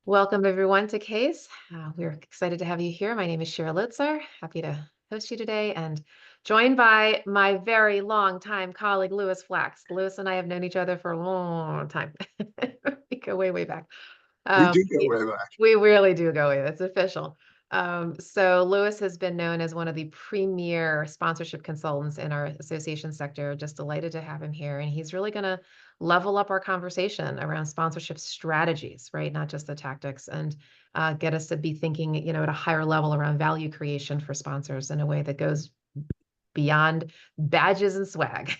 Welcome everyone to CASE. We're excited to have you here. My name is Shira Lotzer. Happy to host you today and joined by my very long time colleague, Lewis Flax. Lewis and I have known each other for a long time. We go way, way back. We Um, do go we, way back. we really do go way. It's official. So Lewis has been known as one of the premier sponsorship consultants in our association sector. Just delighted to have him here, and he's really going to level up our conversation around sponsorship strategies, right? Not just the tactics, and get us to be thinking, at a higher level around value creation for sponsors in a way that goes beyond badges and swag.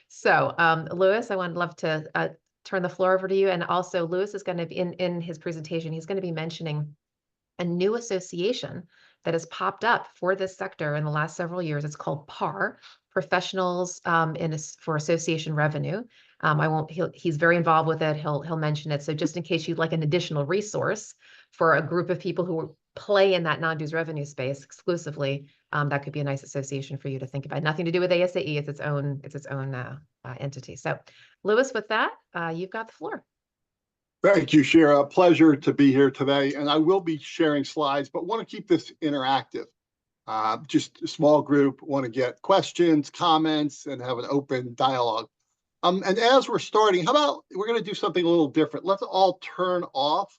So, Lewis, I would love to turn the floor over to you. And also, Lewis is going to be in his presentation. He's going to be mentioning a new association that has popped up for this sector in the last several years. It's called PAR, Professionals for Association Revenue. I won't. He's very involved with it. He'll mention it. So just in case you'd like an additional resource for a group of people who play in that non-dues revenue space exclusively, that could be a nice association for you to think about. Nothing to do with ASAE. It's its own. It's its own entity. So, Lewis, with that, you've got the floor. Thank you, Shira. Pleasure to be here today. And I will be sharing slides, but want to keep this interactive. Just a small group, want to get questions, comments, and have an open dialogue. And as we're starting, how about we're going to do something a little different? Let's all turn off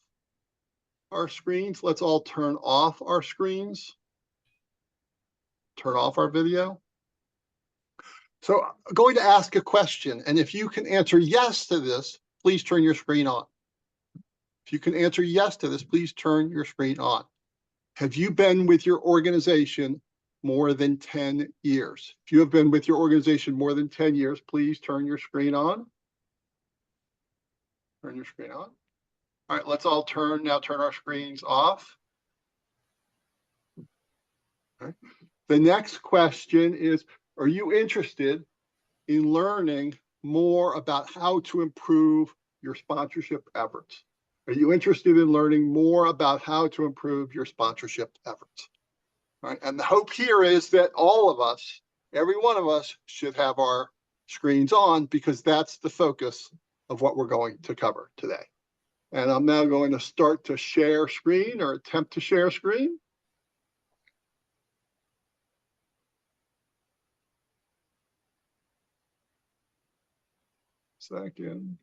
our screens. Let's all turn off our screens. Turn off our video. So I'm going to ask a question. And if you can answer yes to this, please turn your screen on. If you can answer yes to this, please turn your screen on. Have you been with your organization more than 10 years? If you have been with your organization more than 10 years, please turn your screen on. Turn your screen on. All right, let's all turn our screens off. Okay. The next question is, are you interested in learning more about how to improve your sponsorship efforts? Are you interested in learning more about how to improve your sponsorship efforts? All right. And the hope here is that all of us, every one of us, should have our screens on, because that's the focus of what we're going to cover today. And I'm now going to start to share screen, or attempt to share screen. Second.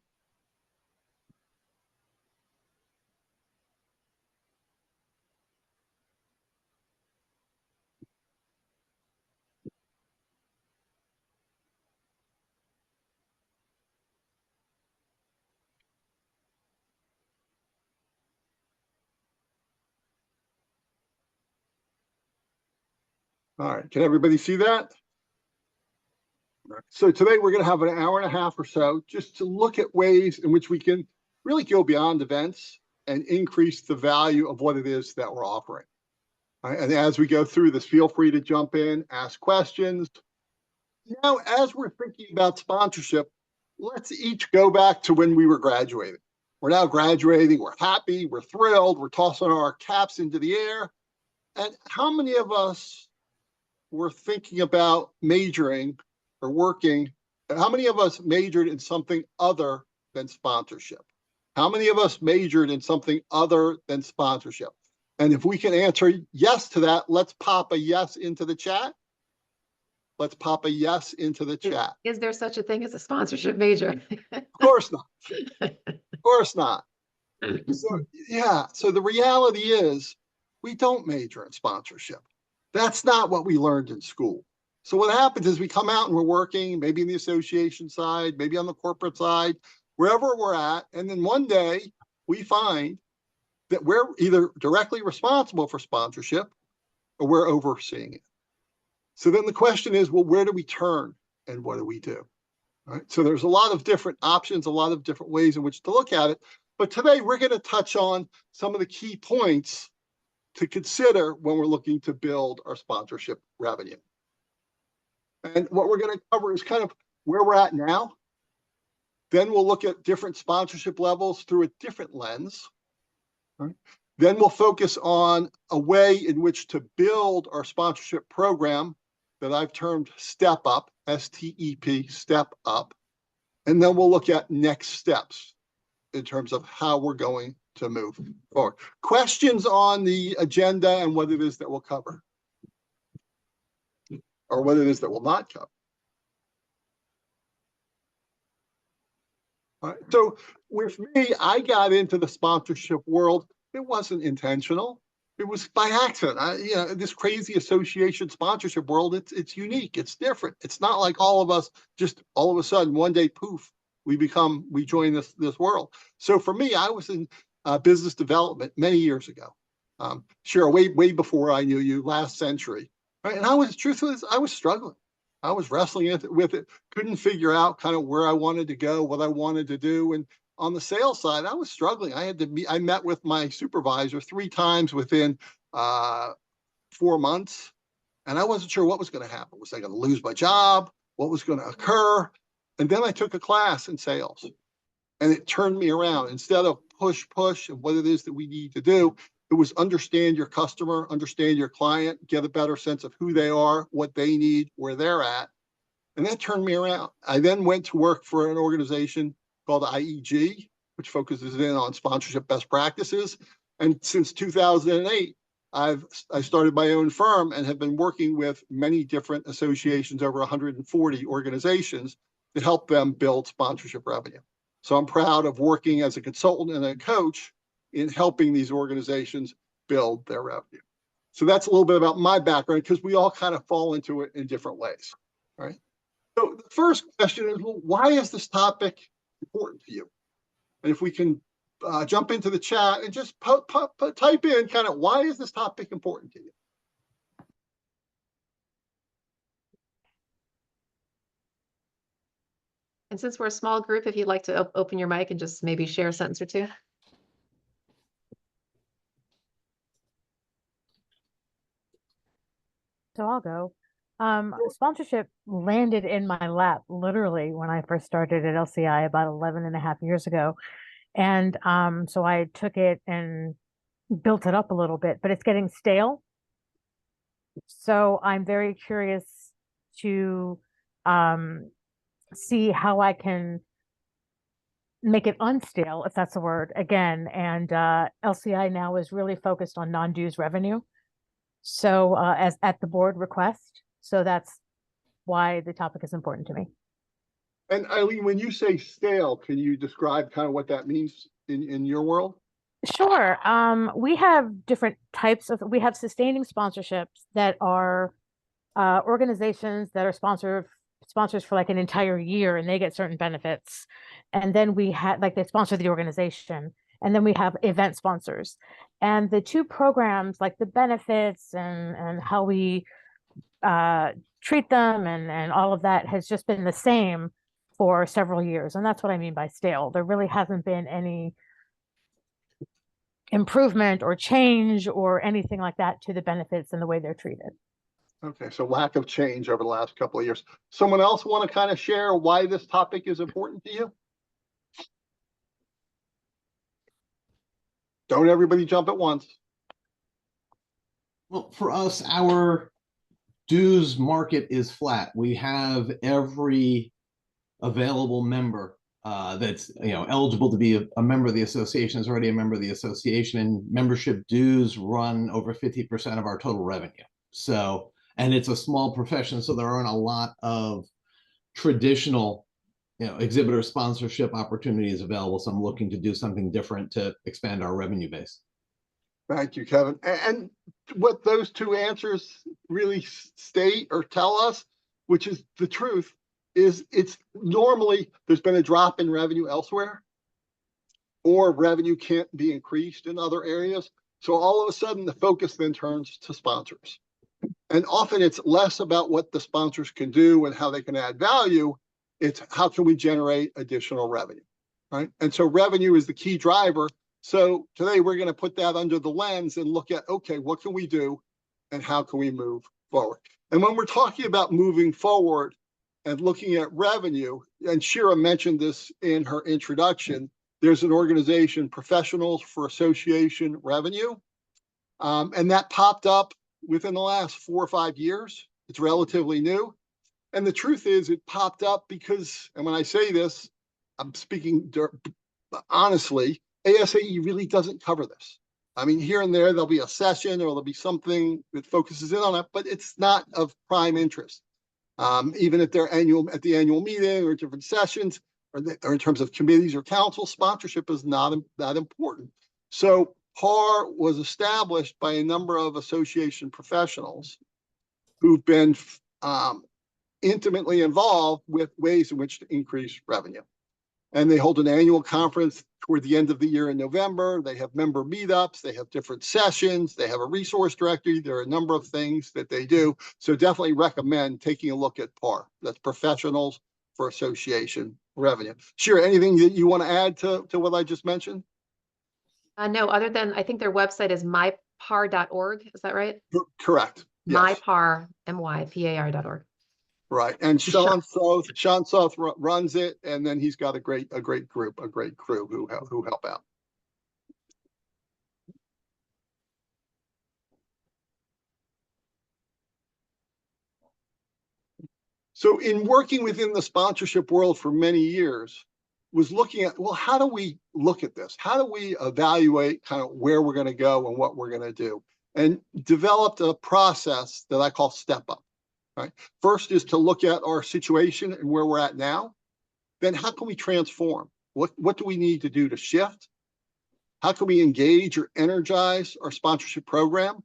All right, can everybody see that? So today we're going to have an hour and a half or so just to look at ways in which we can really go beyond events and increase the value of what it is that we're offering. Right? And as we go through this, feel free to jump in, ask questions. Now, as we're thinking about sponsorship, let's each go back to when we were graduating. We're now graduating, we're happy, we're thrilled, we're tossing our caps into the air. And how many of us were thinking about majoring or working? How many of us majored in something other than sponsorship? How many of us majored in something other than sponsorship? And if we can answer yes to that, let's pop a yes into the chat. Let's pop a yes into the chat. Is there such a thing as a sponsorship major? Of course not. Of course not. So, yeah. So the reality is we don't major in sponsorship. That's not what we learned in school. So what happens is we come out and we're working, maybe in the association side, maybe on the corporate side, wherever we're at. And then one day we find that we're either directly responsible for sponsorship or we're overseeing it. So then the question is, well, where do we turn and what do we do? Right? So there's a lot of different options, a lot of different ways in which to look at it. But today we're going to touch on some of the key points to consider when we're looking to build our sponsorship revenue. And what we're going to cover is kind of where we're at now. Then we'll look at different sponsorship levels through a different lens. Right? Then we'll focus on a way in which to build our sponsorship program that I've termed Step Up, STEP, Step Up. And then we'll look at next steps in terms of how we're going to move forward. Questions on the agenda and what it is that we'll cover, or what it is that we'll not cover. All right. So with me, I got into the sponsorship world. It wasn't intentional. It was by accident. This crazy association sponsorship world, it's unique. It's different. It's not like all of us just all of a sudden one day, poof, we join this world. So for me, I was in business development many years ago. Sure, way before I knew you, last century. Right? And I was struggling. I was wrestling with it, couldn't figure out kind of where I wanted to go, what I wanted to do. And on the sales side, I was struggling. I met with my supervisor 3 times within 4 months, and I wasn't sure what was going to happen. Was I going to lose my job? What was going to occur? And then I took a class in sales, and it turned me around. Instead of push, and what it is that we need to do, it was understand your customer, understand your client, get a better sense of who they are, what they need, where they're at. And that turned me around. I then went to work for an organization called IEG, which focuses in on sponsorship best practices. And since 2008, I started my own firm and have been working with many different associations, over 140 organizations, to help them build sponsorship revenue. So I'm proud of working as a consultant and a coach in helping these organizations build their revenue. So that's a little bit about my background, because we all kind of fall into it in different ways. All right. So the first question is, well, why is this topic important to you? And if we can jump into the chat and just type in kind of, why is this topic important to you? And since we're a small group, if you'd like to open your mic and just maybe share a sentence or two. So I'll go. Sponsorship landed in my lap literally when I first started at LCI about 11 and a half years ago. And so I took it and built it up a little bit, but it's getting stale. So I'm very curious to see how I can make it unstale, if that's a word, again. And LCI now is really focused on non-dues revenue. So as at the board request. So that's why the topic is important to me. And Eileen, when you say stale, can you describe kind of what that means in your world? Sure. We have different types of, we have sustaining sponsorships that are organizations that are sponsors for like an entire year, and they get certain benefits. And then we have, like, they sponsor the organization. And then we have event sponsors. And the two programs, like the benefits and how we treat them and all of that, has just been the same for several years. And that's what I mean by stale. There really hasn't been any improvement or change or anything like that to the benefits and the way they're treated. Okay, so lack of change over the last couple of years. Someone else want to kind of share why this topic is important to you? Don't everybody jump at once. Well, for us, our dues market is flat. We have every available member that's eligible to be a member of the association is already a member of the association, and membership dues run over 50% of our total revenue. So, and it's a small profession, so there aren't a lot of traditional exhibitor sponsorship opportunities available. So I'm looking to do something different to expand our revenue base. Thank you, Kevin. And what those two answers really state or tell us, which is the truth, is it's normally there's been a drop in revenue elsewhere, or revenue can't be increased in other areas. So all of a sudden the focus then turns to sponsors. And often it's less about what the sponsors can do and how they can add value. It's how can we generate additional revenue, right? And so revenue is the key driver. So today we're going to put that under the lens and look at, okay, what can we do and how can we move forward? And when we're talking about moving forward and looking at revenue, and Shira mentioned this in her introduction, there's an organization, Professionals for Association Revenue, and that popped up within the last 4 or 5 years. It's relatively new. And the truth is it popped up because, and when I say this, I'm speaking honestly, ASAE really doesn't cover this. I mean, here and there, there'll be a session or there'll be something that focuses in on it, but it's not of prime interest. Even at the annual meeting or different sessions, or in terms of committees or council, sponsorship is not that important. So PAR was established by a number of association professionals who've been intimately involved with ways in which to increase revenue. And they hold an annual conference toward the end of the year in November. They have member meetups. They have different sessions. They have a resource directory. There are a number of things that they do. So definitely recommend taking a look at PAR. That's Professionals for Association Revenue. Sure, anything that you want to add to what I just mentioned? No, other than I think their website is mypar.org. Is that right? Correct. Yes. Mypar, mypar.org. Right. And Sean Soth runs it, and then he's got a great group, a great crew who help out. So in working within the sponsorship world for many years, was looking at, well, how do we look at this? How do we evaluate kind of where we're going to go and what we're going to do? And developed a process that I call Step Up. Right. First is to look at our situation and where we're at now. Then how can we transform? What do we need to do to shift? How can we engage or energize our sponsorship program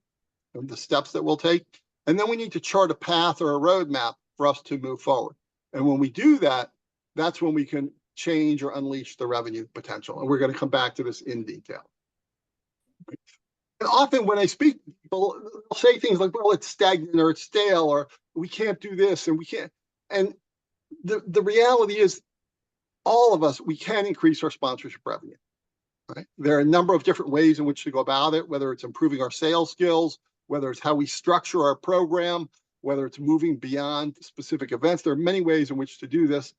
and the steps that we'll take? And then we need to chart a path or a roadmap for us to move forward. And when we do that, that's when we can change or unleash the revenue potential. And we're going to come back to this in detail. And often when I speak, people will say things like, well, it's stagnant or it's stale, or we can't do this and we can't. And the reality is, all of us, we can increase our sponsorship revenue. Right? There are a number of different ways in which to go about it, whether it's improving our sales skills, whether it's how we structure our program, whether it's moving beyond specific events. There are many ways in which to do this.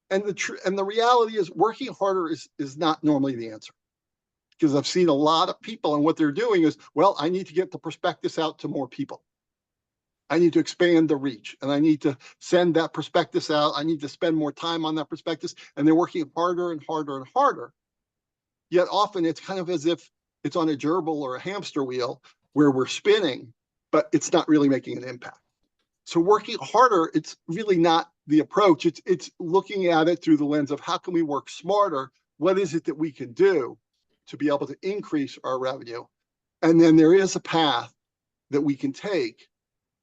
And the reality is, working harder is not normally the answer. Because I've seen a lot of people, and what they're doing is, well, I need to get the prospectus out to more people. I need to expand the reach, and I need to send that prospectus out. I need to spend more time on that prospectus, and they're working harder and harder and harder. Yet often it's kind of as if it's on a gerbil or a hamster wheel where we're spinning, but it's not really making an impact. So working harder, it's really not the approach. It's looking at it through the lens of how can we work smarter? What is it that we can do to be able to increase our revenue? And then there is a path that we can take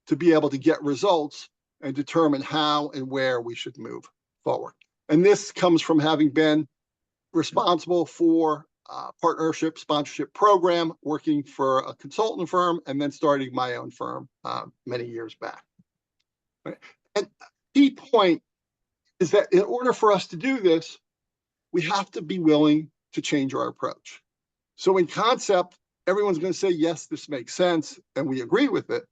to be able to get results and determine how and where we should move forward. And this comes from having been responsible for partnership sponsorship program, working for a consultant firm, and then starting my own firm many years back. Right? And key point is that in order for us to do this, we have to be willing to change our approach. So in concept, everyone's going to say, yes, this makes sense, and we agree with it.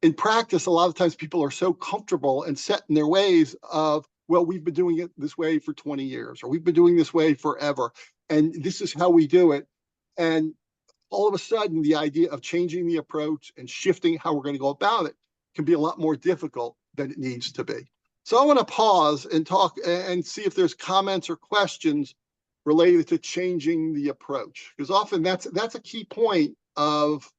In practice, a lot of times people are so comfortable and set in their ways of, well, we've been doing it this way for 20 years, or we've been doing this way forever, and this is how we do it. And all of a sudden, the idea of changing the approach and shifting how we're going to go about it can be a lot more difficult than it needs to be. So I want to pause and talk and see if there's comments or questions related to changing the approach, because often that's a key point of,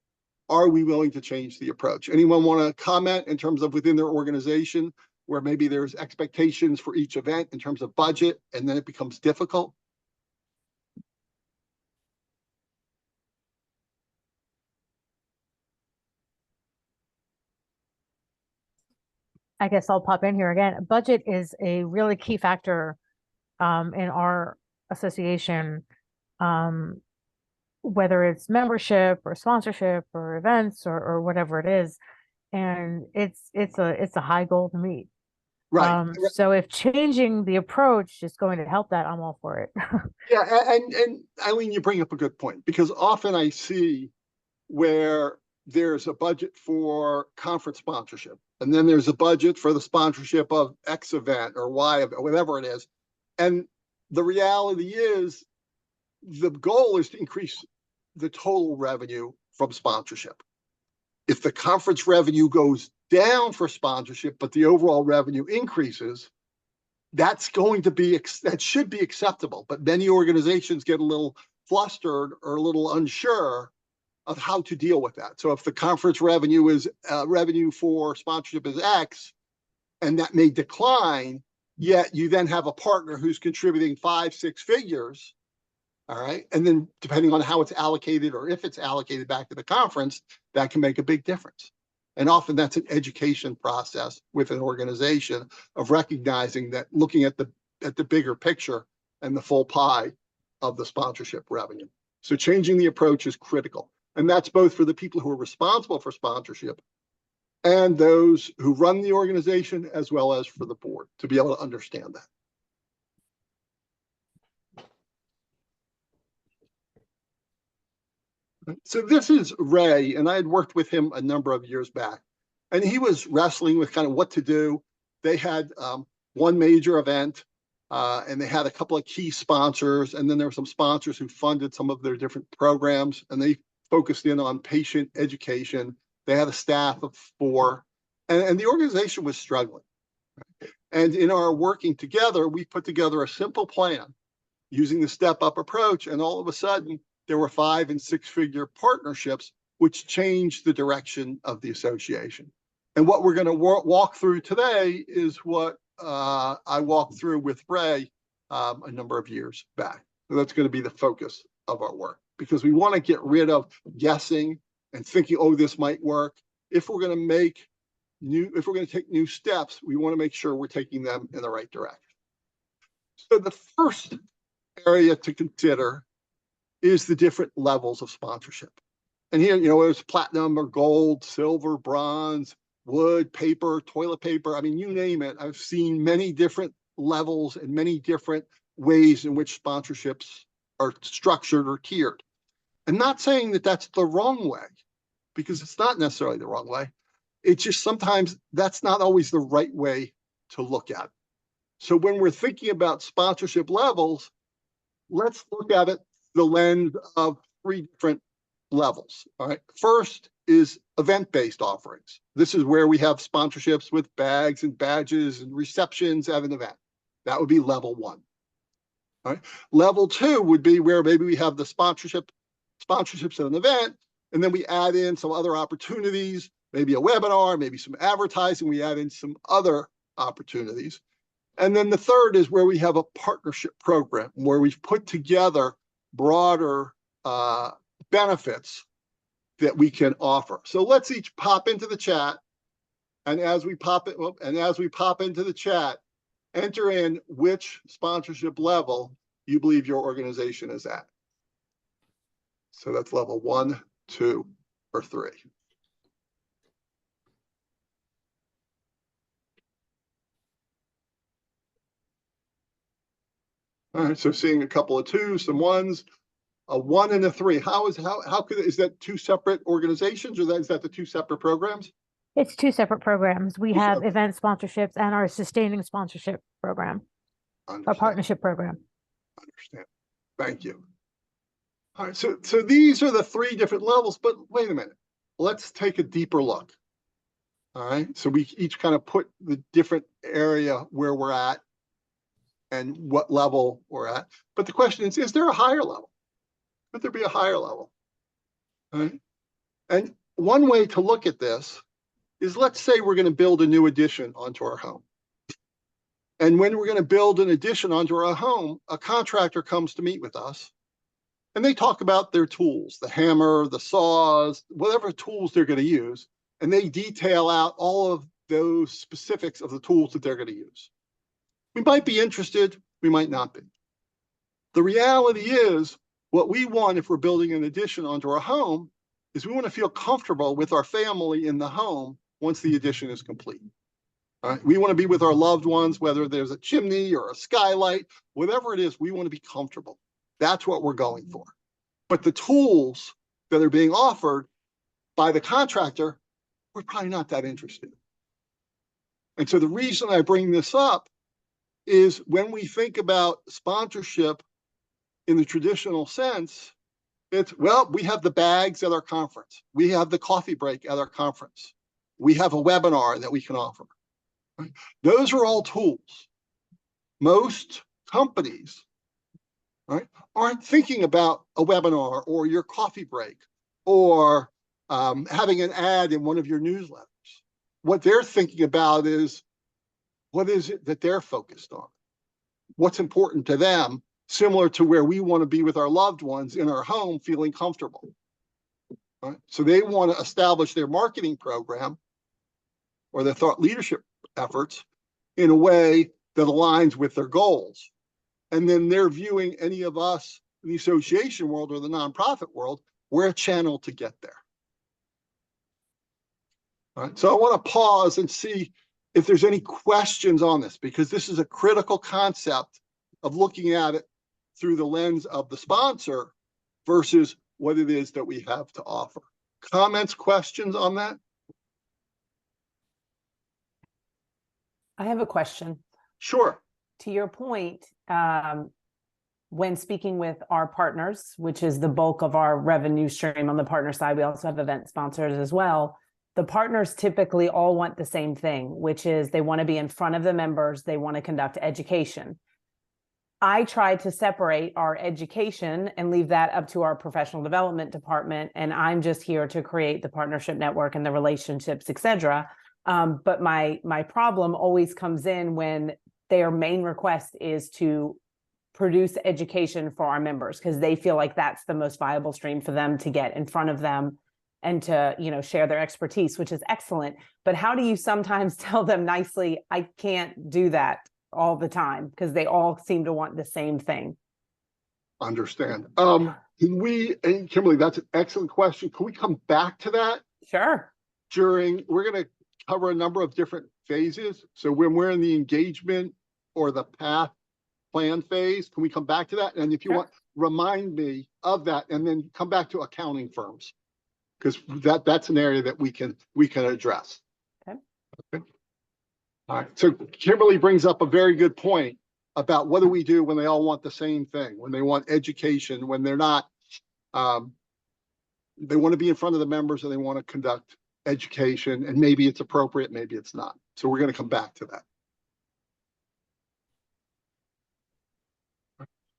are we willing to change the approach? Anyone want to comment in terms of within their organization where maybe there's expectations for each event in terms of budget, and then it becomes difficult? I guess I'll pop in here again. Budget is a really key factor in our association, whether it's membership or sponsorship or events or whatever it is. And it's a high goal to meet. Right. So if changing the approach is going to help that, I'm all for it. Yeah, and Eileen, you bring up a good point, because often I see where there's a budget for conference sponsorship, and then there's a budget for the sponsorship of X event or Y event, whatever it is. And the reality is, the goal is to increase the total revenue from sponsorship. If the conference revenue goes down for sponsorship, but the overall revenue increases, that should be acceptable. But many organizations get a little flustered or a little unsure of how to deal with that. So if the conference revenue is revenue for sponsorship is X, and that may decline, yet you then have a partner who's contributing 5-6 figures. All right. And then depending on how it's allocated or if it's allocated back to the conference, that can make a big difference. And often that's an education process with an organization of recognizing that, looking at the bigger picture and the full pie of the sponsorship revenue. So changing the approach is critical. And that's both for the people who are responsible for sponsorship and those who run the organization, as well as for the board, to be able to understand that. So this is Ray, and I had worked with him a number of years back, and he was wrestling with kind of what to do. They had one major event, and they had a couple of key sponsors, and then there were some sponsors who funded some of their different programs, and they focused in on patient education. They had a staff of 4, and the organization was struggling. And in our working together, we put together a simple plan using the step-up approach, and all of a sudden, there were 5- and 6-figure partnerships, which changed the direction of the association. And what we're going to walk through today is what I walked through with Ray a number of years back. So that's going to be the focus of our work, because we want to get rid of guessing and thinking, oh, this might work. If we're going to take new steps, we want to make sure we're taking them in the right direction. So the first area to consider is the different levels of sponsorship. And here, there's platinum or gold, silver, bronze, wood, paper, toilet paper. I mean, you name it. I've seen many different levels and many different ways in which sponsorships are structured or tiered. I'm not saying that that's the wrong way, because it's not necessarily the wrong way. It's just sometimes that's not always the right way to look at it. So when we're thinking about sponsorship levels, let's look at it the lens of 3 different levels. All right. First is event-based offerings. This is where we have sponsorships with bags and badges and receptions at an event. That would be level 1. All right. Level 2 would be where maybe we have the sponsorships at an event, and then we add in some other opportunities, maybe a webinar, maybe some advertising. We add in some other opportunities. And then the third is where we have a partnership program where we've put together broader benefits that we can offer. So let's each pop into the chat. And as we pop into the chat, enter in which sponsorship level you believe your organization is at. So that's level 1, 2, or 3. All right, so seeing a couple of 2s, some 1s, a 1 and a 3. Is that 2 separate organizations, or is that the 2 separate programs? It's 2 separate programs. We have event sponsorships and our sustaining sponsorship program, our partnership program. Understand. Thank you. All right, so these are the 3 different levels, but wait a minute. Let's take a deeper look. All right, so we each kind of put the different area where we're at and what level we're at. But the question is there a higher level? Could there be a higher level? All right. And one way to look at this is, let's say we're going to build a new addition onto our home. And when we're going to build an addition onto our home, a contractor comes to meet with us, and they talk about their tools, the hammer, the saws, whatever tools they're going to use, and they detail out all of those specifics of the tools that they're going to use. We might be interested, we might not be. The reality is, what we want if we're building an addition onto our home is we want to feel comfortable with our family in the home once the addition is complete. All right? We want to be with our loved ones, whether there's a chimney or a skylight, whatever it is, we want to be comfortable. That's what we're going for. But the tools that are being offered by the contractor, we're probably not that interested in. And so the reason I bring this up is when we think about sponsorship in the traditional sense, it's, well, we have the bags at our conference. We have the coffee break at our conference. We have a webinar that we can offer. Right? Those are all tools. Most companies right, aren't thinking about a webinar or your coffee break or having an ad in one of your newsletters. What they're thinking about is, what is it that they're focused on? What's important to them, similar to where we want to be with our loved ones in our home, feeling comfortable. Right? So they want to establish their marketing program or their thought leadership efforts in a way that aligns with their goals. And then they're viewing any of us in the association world or the nonprofit world, we're a channel to get there. All right. So I want to pause and see if there's any questions on this, because this is a critical concept of looking at it through the lens of the sponsor versus what it is that we have to offer. Comments, questions on that? I have a question. Sure. To your point, when speaking with our partners, which is the bulk of our revenue stream on the partner side, we also have event sponsors as well. The partners typically all want the same thing, which is they want to be in front of the members. They want to conduct education. I try to separate our education and leave that up to our professional development department. And I'm just here to create the partnership network and the relationships, et cetera. But my problem always comes in when their main request is to produce education for our members, because they feel like that's the most viable stream for them to get in front of them and to, you know, share their expertise, which is excellent. But how do you sometimes tell them nicely, I can't do that all the time, because they all seem to want the same thing? Understand. Can we, and Kimberly, that's an excellent question. Can we come back to that? Sure. We're going to cover a number of different phases. So when we're in the engagement or the path plan phase, can we come back to that? And if you Sure. want, remind me of that, and then come back to accounting firms, because that's an area that we can address. Okay. All right. So Kimberly brings up a very good point about what do we do when they all want the same thing, when they want education, when they're not, they want to be in front of the members and they want to conduct education, and maybe it's appropriate, maybe it's not. So we're going to come back to that.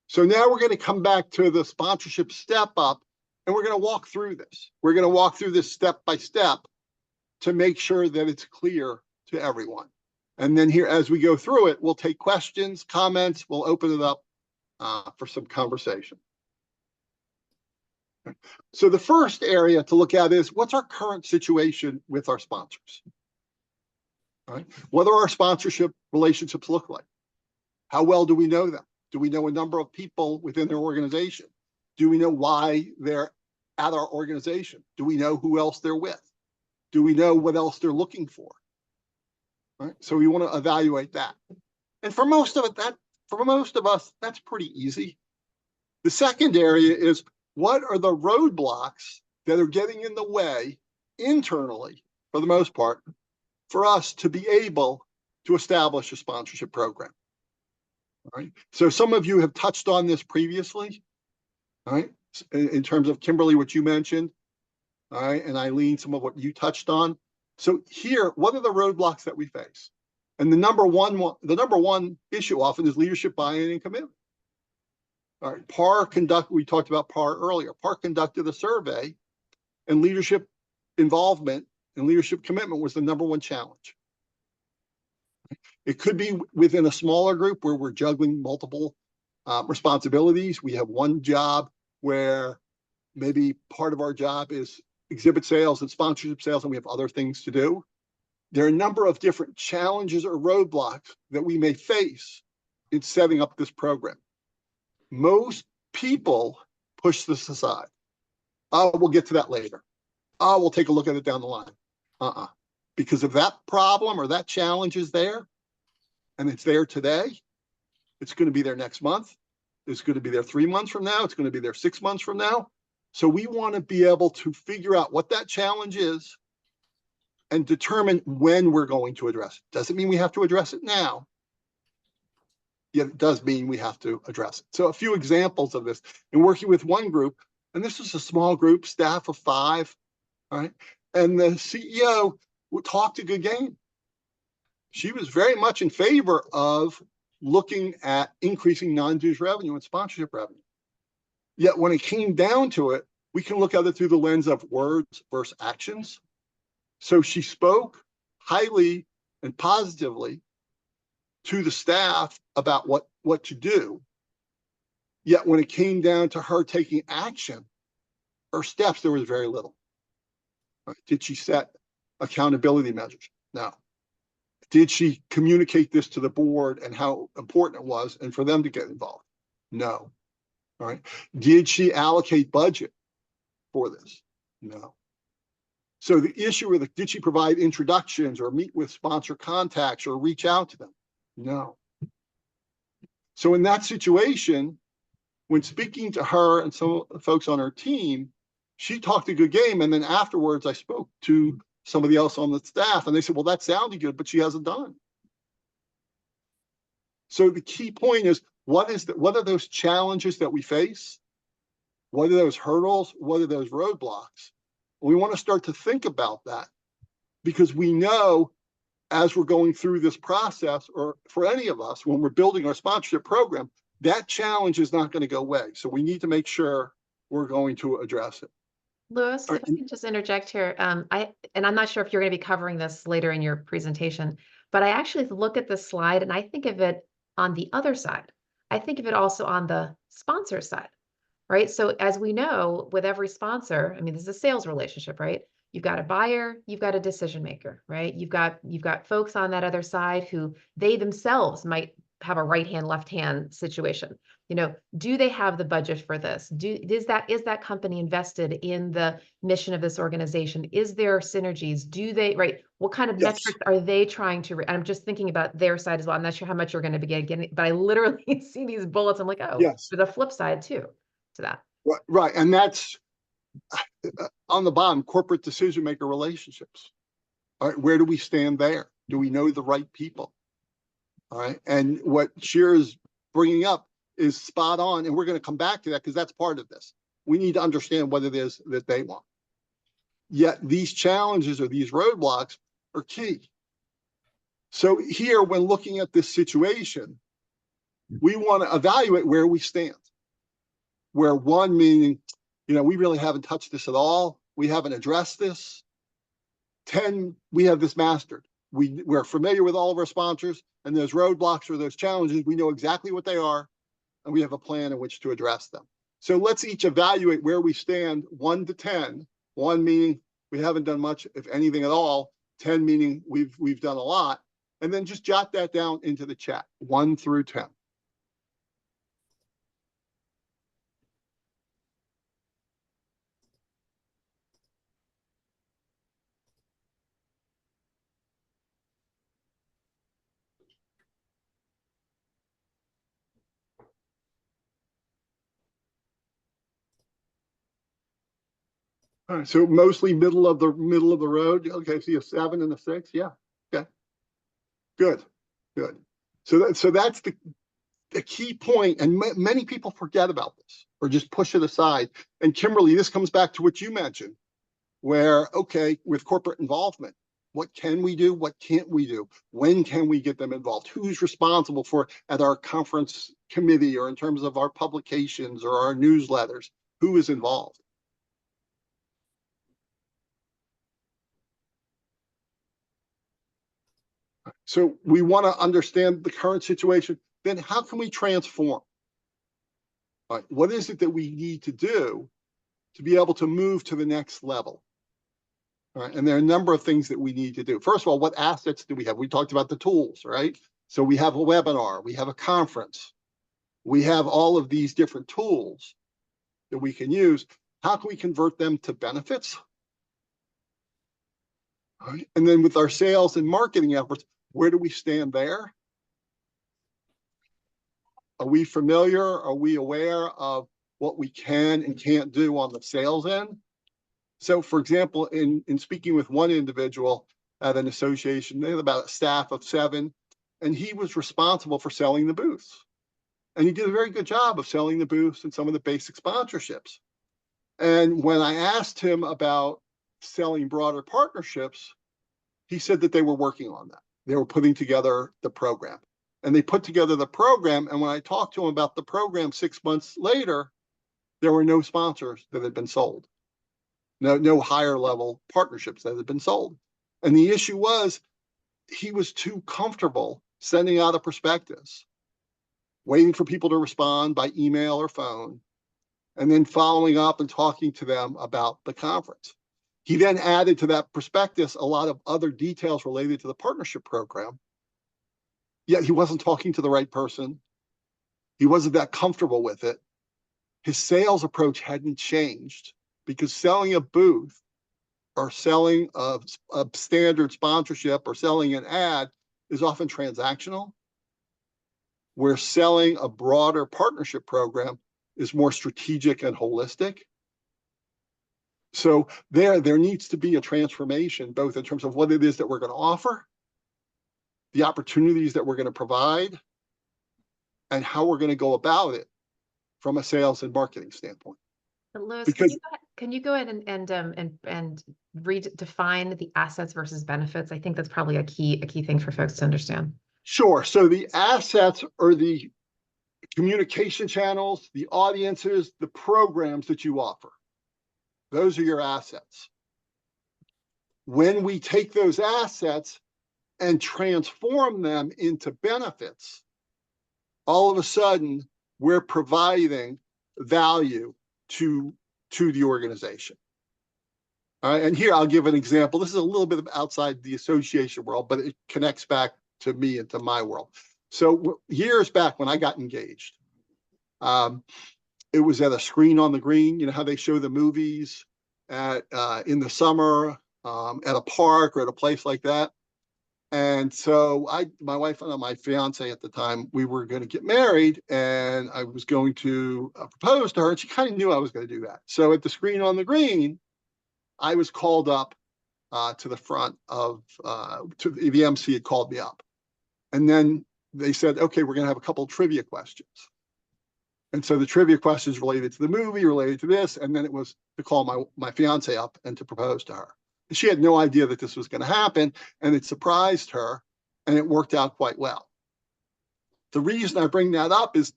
So now we're going to come back to the sponsorship step up, and we're going to walk through this. We're going to walk through this step by step to make sure that it's clear to everyone. And then here, as we go through it, we'll take questions, comments, we'll open it up for some conversation. So the first area to look at is, what's our current situation with our sponsors? All right. What do our sponsorship relationships look like? How well do we know them? Do we know a number of people within their organization? Do we know why they're at our organization? Do we know who else they're with? Do we know what else they're looking for? Right. So we want to evaluate that. And for most of us, that's pretty easy. The second area is, what are the roadblocks that are getting in the way internally, for the most part, for us to be able to establish a sponsorship program? All right. So some of you have touched on this previously, all right, in terms of Kimberly, what you mentioned, all right, and Eileen, some of what you touched on. So here, what are the roadblocks that we face? And the number one issue often is leadership buy-in and commitment. All right, we talked about PAR earlier. PAR conducted a survey, and leadership involvement and leadership commitment was the number one challenge. It could be within a smaller group where we're juggling multiple responsibilities. We have one job where maybe part of our job is exhibit sales and sponsorship sales, and we have other things to do. There are a number of different challenges or roadblocks that we may face in setting up this program. Most people push this aside. Oh, we'll get to that later. Oh, we'll take a look at it down the line. Because if that problem or that challenge is there, and it's there today, it's going to be there next month. It's going to be there 3 months from now. It's going to be there 6 months from now. So we want to be able to figure out what that challenge is and determine when we're going to address it. Doesn't mean we have to address it now. Yeah, it does mean we have to address it. So a few examples of this. In working with one group, and this is a small group, staff of 5, all right? And the CEO talked a good game. She was very much in favor of looking at increasing non-dues revenue and sponsorship revenue. Yet when it came down to it, we can look at it through the lens of words versus actions. So she spoke highly and positively to the staff about what to do. Yet when it came down to her taking action, her steps, there was very little. Right? Did she set accountability measures? No. Did she communicate this to the board and how important it was and for them to get involved? No. All right. Did she allocate budget for this? No. So the issue with did she provide introductions or meet with sponsor contacts or reach out to them? No. So in that situation, when speaking to her and some folks on her team, she talked a good game. And then afterwards, I spoke to somebody else on the staff and they said, well, that sounded good, but she hasn't done. So the key point is, what are those challenges that we face? What are those hurdles? What are those roadblocks? We want to start to think about that because we know as we're going through this process, or for any of us, when we're building our sponsorship program, that challenge is not going to go away. So we need to make sure we're going to address it. Louis, if I can just interject here, and I'm not sure if you're going to be covering this later in your presentation, but I actually look at the slide and I think of it on the other side. I think of it also on the sponsor side, right? So as we know, with every sponsor, I mean, this is a sales relationship, right? You've got a buyer, you've got a decision maker, right? You've got folks on that other side who they themselves might have a right hand, left hand situation. You know, do they have the budget for this? Is that company invested in the mission of this organization? Is there synergies? Do they, right? What kind of metrics are they trying to, I'm just thinking about their side as well. I'm not sure how much you're going to be getting, but I literally see these bullets. I'm like, oh, yes, there's a flip side too to that. Right. And that's on the bottom, corporate decision maker relationships. All right, where do we stand there? Do we know the right people? All right. And what Sheer is bringing up is spot on. And we're going to come back to that because that's part of this. We need to understand what it is that they want. Yet these challenges or these roadblocks are key. So here, when looking at this situation, we want to evaluate where we stand. Where one meaning, you know, we really haven't touched this at all. We haven't addressed this. 10, we have this mastered. We're familiar with all of our sponsors and those roadblocks or those challenges. We know exactly what they are, and we have a plan in which to address them. So let's each evaluate where we stand 1 to 10. 1 meaning we haven't done much, if anything at all. 10 meaning we've done a lot. And then just jot that down into the chat, 1 through 10. All right, so mostly middle of the road. Okay, so you have 7 and a 6. Yeah. Okay. Good. So that's the key point, and many people forget about this or just push it aside. And Kimberly, this comes back to what you mentioned, where okay, with corporate involvement, what can we do? What can't we do? When can we get them involved? Who's responsible for at our conference committee or in terms of our publications or our newsletters? Who is involved? So we want to understand the current situation. Then how can we transform? All right, what is it that we need to do to be able to move to the next level? All right, and there are a number of things that we need to do. First of all, what assets do we have? We talked about the tools, right? So we have a webinar, we have a conference, we have all of these different tools that we can use. How can we convert them to benefits? All right, and then with our sales and marketing efforts, where do we stand there? Are we familiar? Are we aware of what we can and can't do on the sales end? So, for example, in speaking with one individual at an association, they had about a staff of 7, and he was responsible for selling the booths. And he did a very good job of selling the booths and some of the basic sponsorships. And when I asked him about selling broader partnerships, he said that they were working on that. They were putting together the program. and they put together the program. And when I talked to them about the program 6 months later, there were no sponsors that had been sold. No higher level partnerships that had been sold. And the issue was he was too comfortable sending out a prospectus, waiting for people to respond by email or phone, and then following up and talking to them about the conference. He then added to that prospectus a lot of other details related to the partnership program, yet he wasn't talking to the right person. He wasn't that comfortable with it. His sales approach hadn't changed, because selling a booth or selling a standard sponsorship or selling an ad is often transactional, where selling a broader partnership program is more strategic and holistic. So there needs to be a transformation, both in terms of what it is that we're going to offer, the opportunities that we're going to provide, and how we're going to go about it from a sales and marketing standpoint. Louis, Because can you go ahead and redefine the assets versus benefits? I think that's probably a key thing for folks to understand. sure. So the assets are the communication channels, the audiences, the programs that you offer. Those are your assets. When we take those assets and transform them into benefits, all of a sudden we're providing value to the organization. All right, and here I'll give an example. This is a little bit of outside the association world, but it connects back to me and to my world. So years back when I got engaged, it was at a Screen on the Green. You know how they show the movies at in the summer at a park or at a place like that. And so my wife and my fiance at the time, we were going to get married, and I was going to propose to her, and she kind of knew I was going to do that. So at the Screen on the Green, I was called up to the front of to the MC had called me up, and then they said, okay, we're going to have a couple of trivia questions. And so the trivia questions related to the movie, related to this, and then it was to call my fiance up and to propose to her. And she had no idea that this was going to happen, and it surprised her, and it worked out quite well. The reason I bring that up is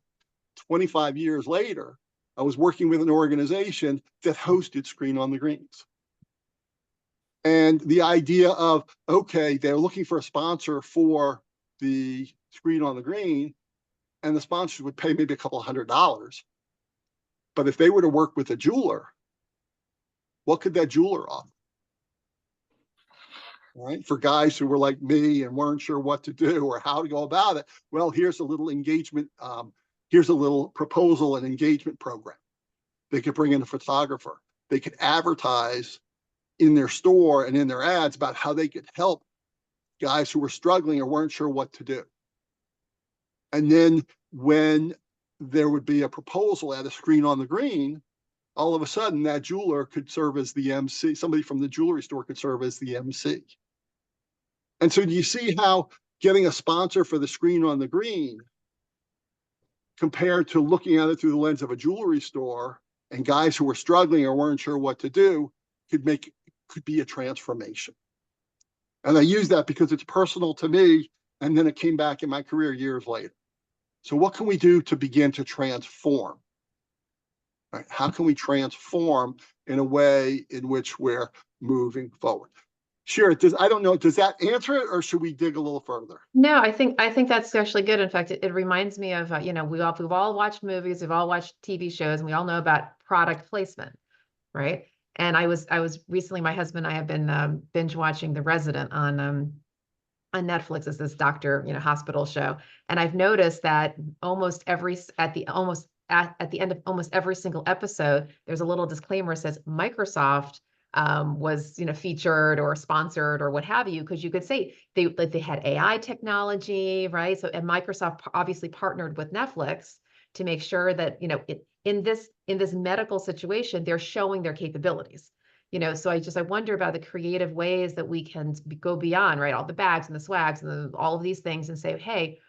25 years later, I was working with an organization that hosted Screen on the Greens. And the idea of, okay, they're looking for a sponsor for the Screen on the Green, and the sponsors would pay maybe a couple $100. But if they were to work with a jeweler, what could that jeweler offer? Right? For guys who were like me and weren't sure what to do or how to go about it, well, here's a little engagement, here's a little proposal and engagement program. They could bring in a photographer. They could advertise in their store and in their ads about how they could help guys who were struggling or weren't sure what to do. And then when there would be a proposal at a Screen on the Green, all of a sudden that jeweler could serve as the MC. Somebody from the jewelry store could serve as the MC. And so do you see how getting a sponsor for the Screen on the Green compared to looking at it through the lens of a jewelry store and guys who were struggling or weren't sure what to do could be a transformation. And I use that because it's personal to me, and then it came back in my career years later. So what can we do to begin to transform? Right? How can we transform in a way in which we're moving forward? Sure. I don't know. Does that answer it, or should we dig a little further? No, I think that's actually good. In fact, it reminds me of we've all watched movies, we've all watched TV shows, and we all know about product placement, right? And I was recently, my husband and I have been binge watching The Resident on Netflix. As this doctor hospital show, and I've noticed that at the end of almost every single episode, there's a little disclaimer that says Microsoft was featured or sponsored or what have you, because you could say they had AI technology, right? So, and Microsoft obviously partnered with Netflix to make sure that in this medical situation, they're showing their capabilities. So I wonder about the creative ways that we can go beyond, right? All the bags and the swags and all of these things, and say, hey,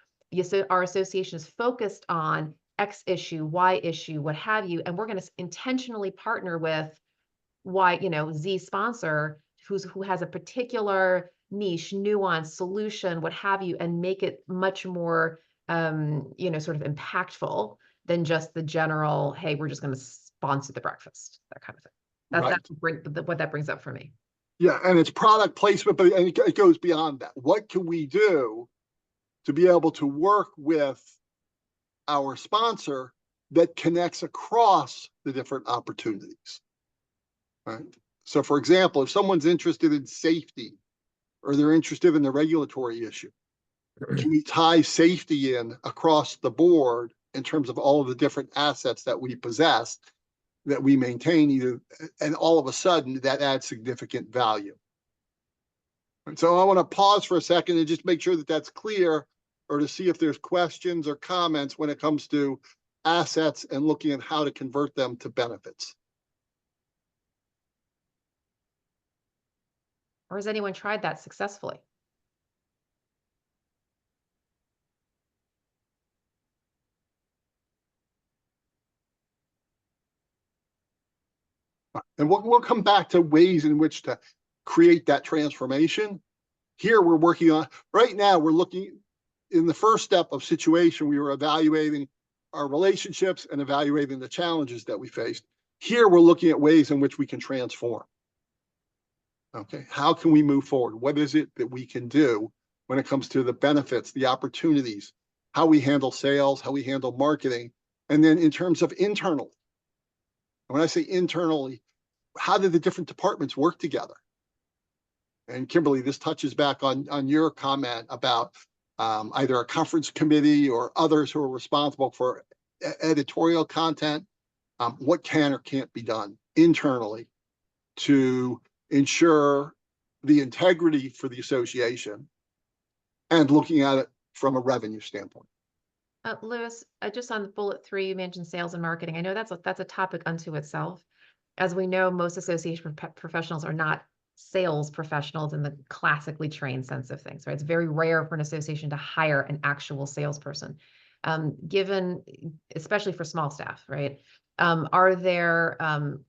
our association is focused on X issue, Y issue, what have you, and we're going to intentionally partner with Z sponsor who has a particular niche, nuance, solution, what have you, and make it much more, sort of impactful than just the general, hey, we're just going to sponsor the breakfast, that kind of thing. Right. That's what that brings up for me. Yeah, and it's product placement, but it goes beyond that. What can we do to be able to work with our sponsor that connects across the different opportunities? Right. So, for example, if someone's interested in safety or they're interested in the regulatory issue, can we tie safety in across the board in terms of all of the different assets that we possess, that we maintain, and all of a sudden that adds significant value. And so I want to pause for a second and just make sure that that's clear, or to see if there's questions or comments when it comes to assets and looking at how to convert them to benefits. Or has anyone tried that successfully? And we'll come back to ways in which to create that transformation. Here we're working on, right now we're looking in the first step of situation, we were evaluating our relationships and evaluating the challenges that we faced. Here we're looking at ways in which we can transform. Okay, how can we move forward? What is it that we can do when it comes to the benefits, the opportunities, how we handle sales, how we handle marketing, and then in terms of internal. When I say internally, how do the different departments work together? And Kimberly, this touches back on your comment about either a conference committee or others who are responsible for editorial content. What can or can't be done internally to ensure the integrity for the association and looking at it from a revenue standpoint. Lewis, just on bullet 3, you mentioned sales and marketing. I know that's a topic unto itself. As we know, most association professionals are not sales professionals in the classically trained sense of things, right? It's very rare for an association to hire an actual salesperson, given, especially for small staff, right? Are there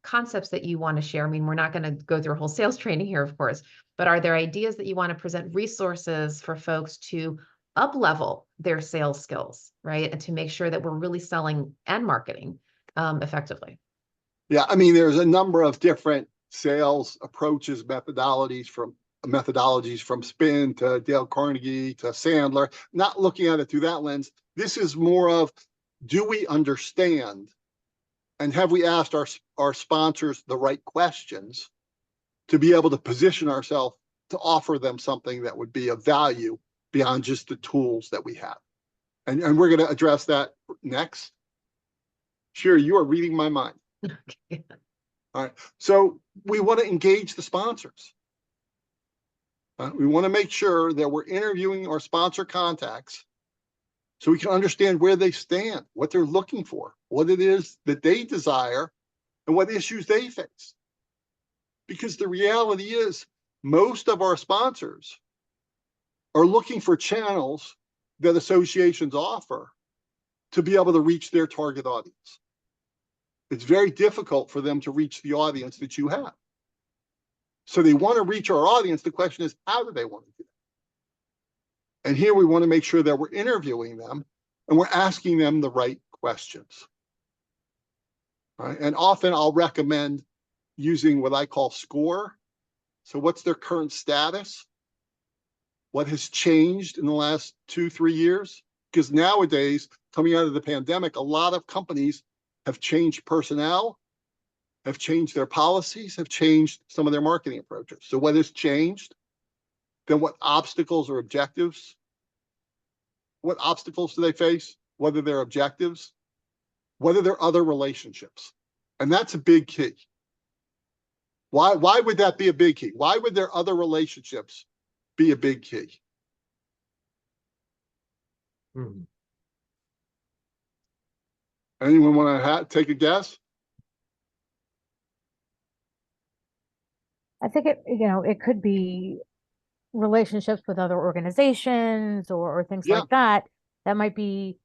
concepts that you want to share? I mean, we're not going to go through a whole sales training here, of course, but are there ideas that you want to present, resources for folks to up-level their sales skills, right? And to make sure that we're really selling and marketing effectively. Yeah, I mean, there's a number of different sales approaches, methodologies from Spin to Dale Carnegie to Sandler, not looking at it through that lens. This is more of, do we understand and have we asked our sponsors the right questions to be able to position ourselves to offer them something that would be of value beyond just the tools that we have. And we're going to address that next. Sure, you are reading my mind. Okay. All right. So we want to engage the sponsors. We want to make sure that we're interviewing our sponsor contacts so we can understand where they stand, what they're looking for, what it is that they desire, and what issues they face. Because the reality is, most of our sponsors are looking for channels that associations offer to be able to reach their target audience. It's very difficult for them to reach the audience that you have. So they want to reach our audience. The question is, how do they want to do it? And here we want to make sure that we're interviewing them and we're asking them the right questions. All right? And often I'll recommend using what I call SCORE. So what's their current status? What has changed in the last 2-3 years? Because nowadays, coming out of the pandemic, a lot of companies have changed personnel, have changed their policies, have changed some of their marketing approaches. So what has changed? Then what obstacles or objectives? What obstacles do they face? What are their objectives? What are their other relationships? And that's a big key. Why would that be a big key? Why would their other relationships be a big key? Anyone want to take a guess? I think it could be relationships with other organizations or things like that might be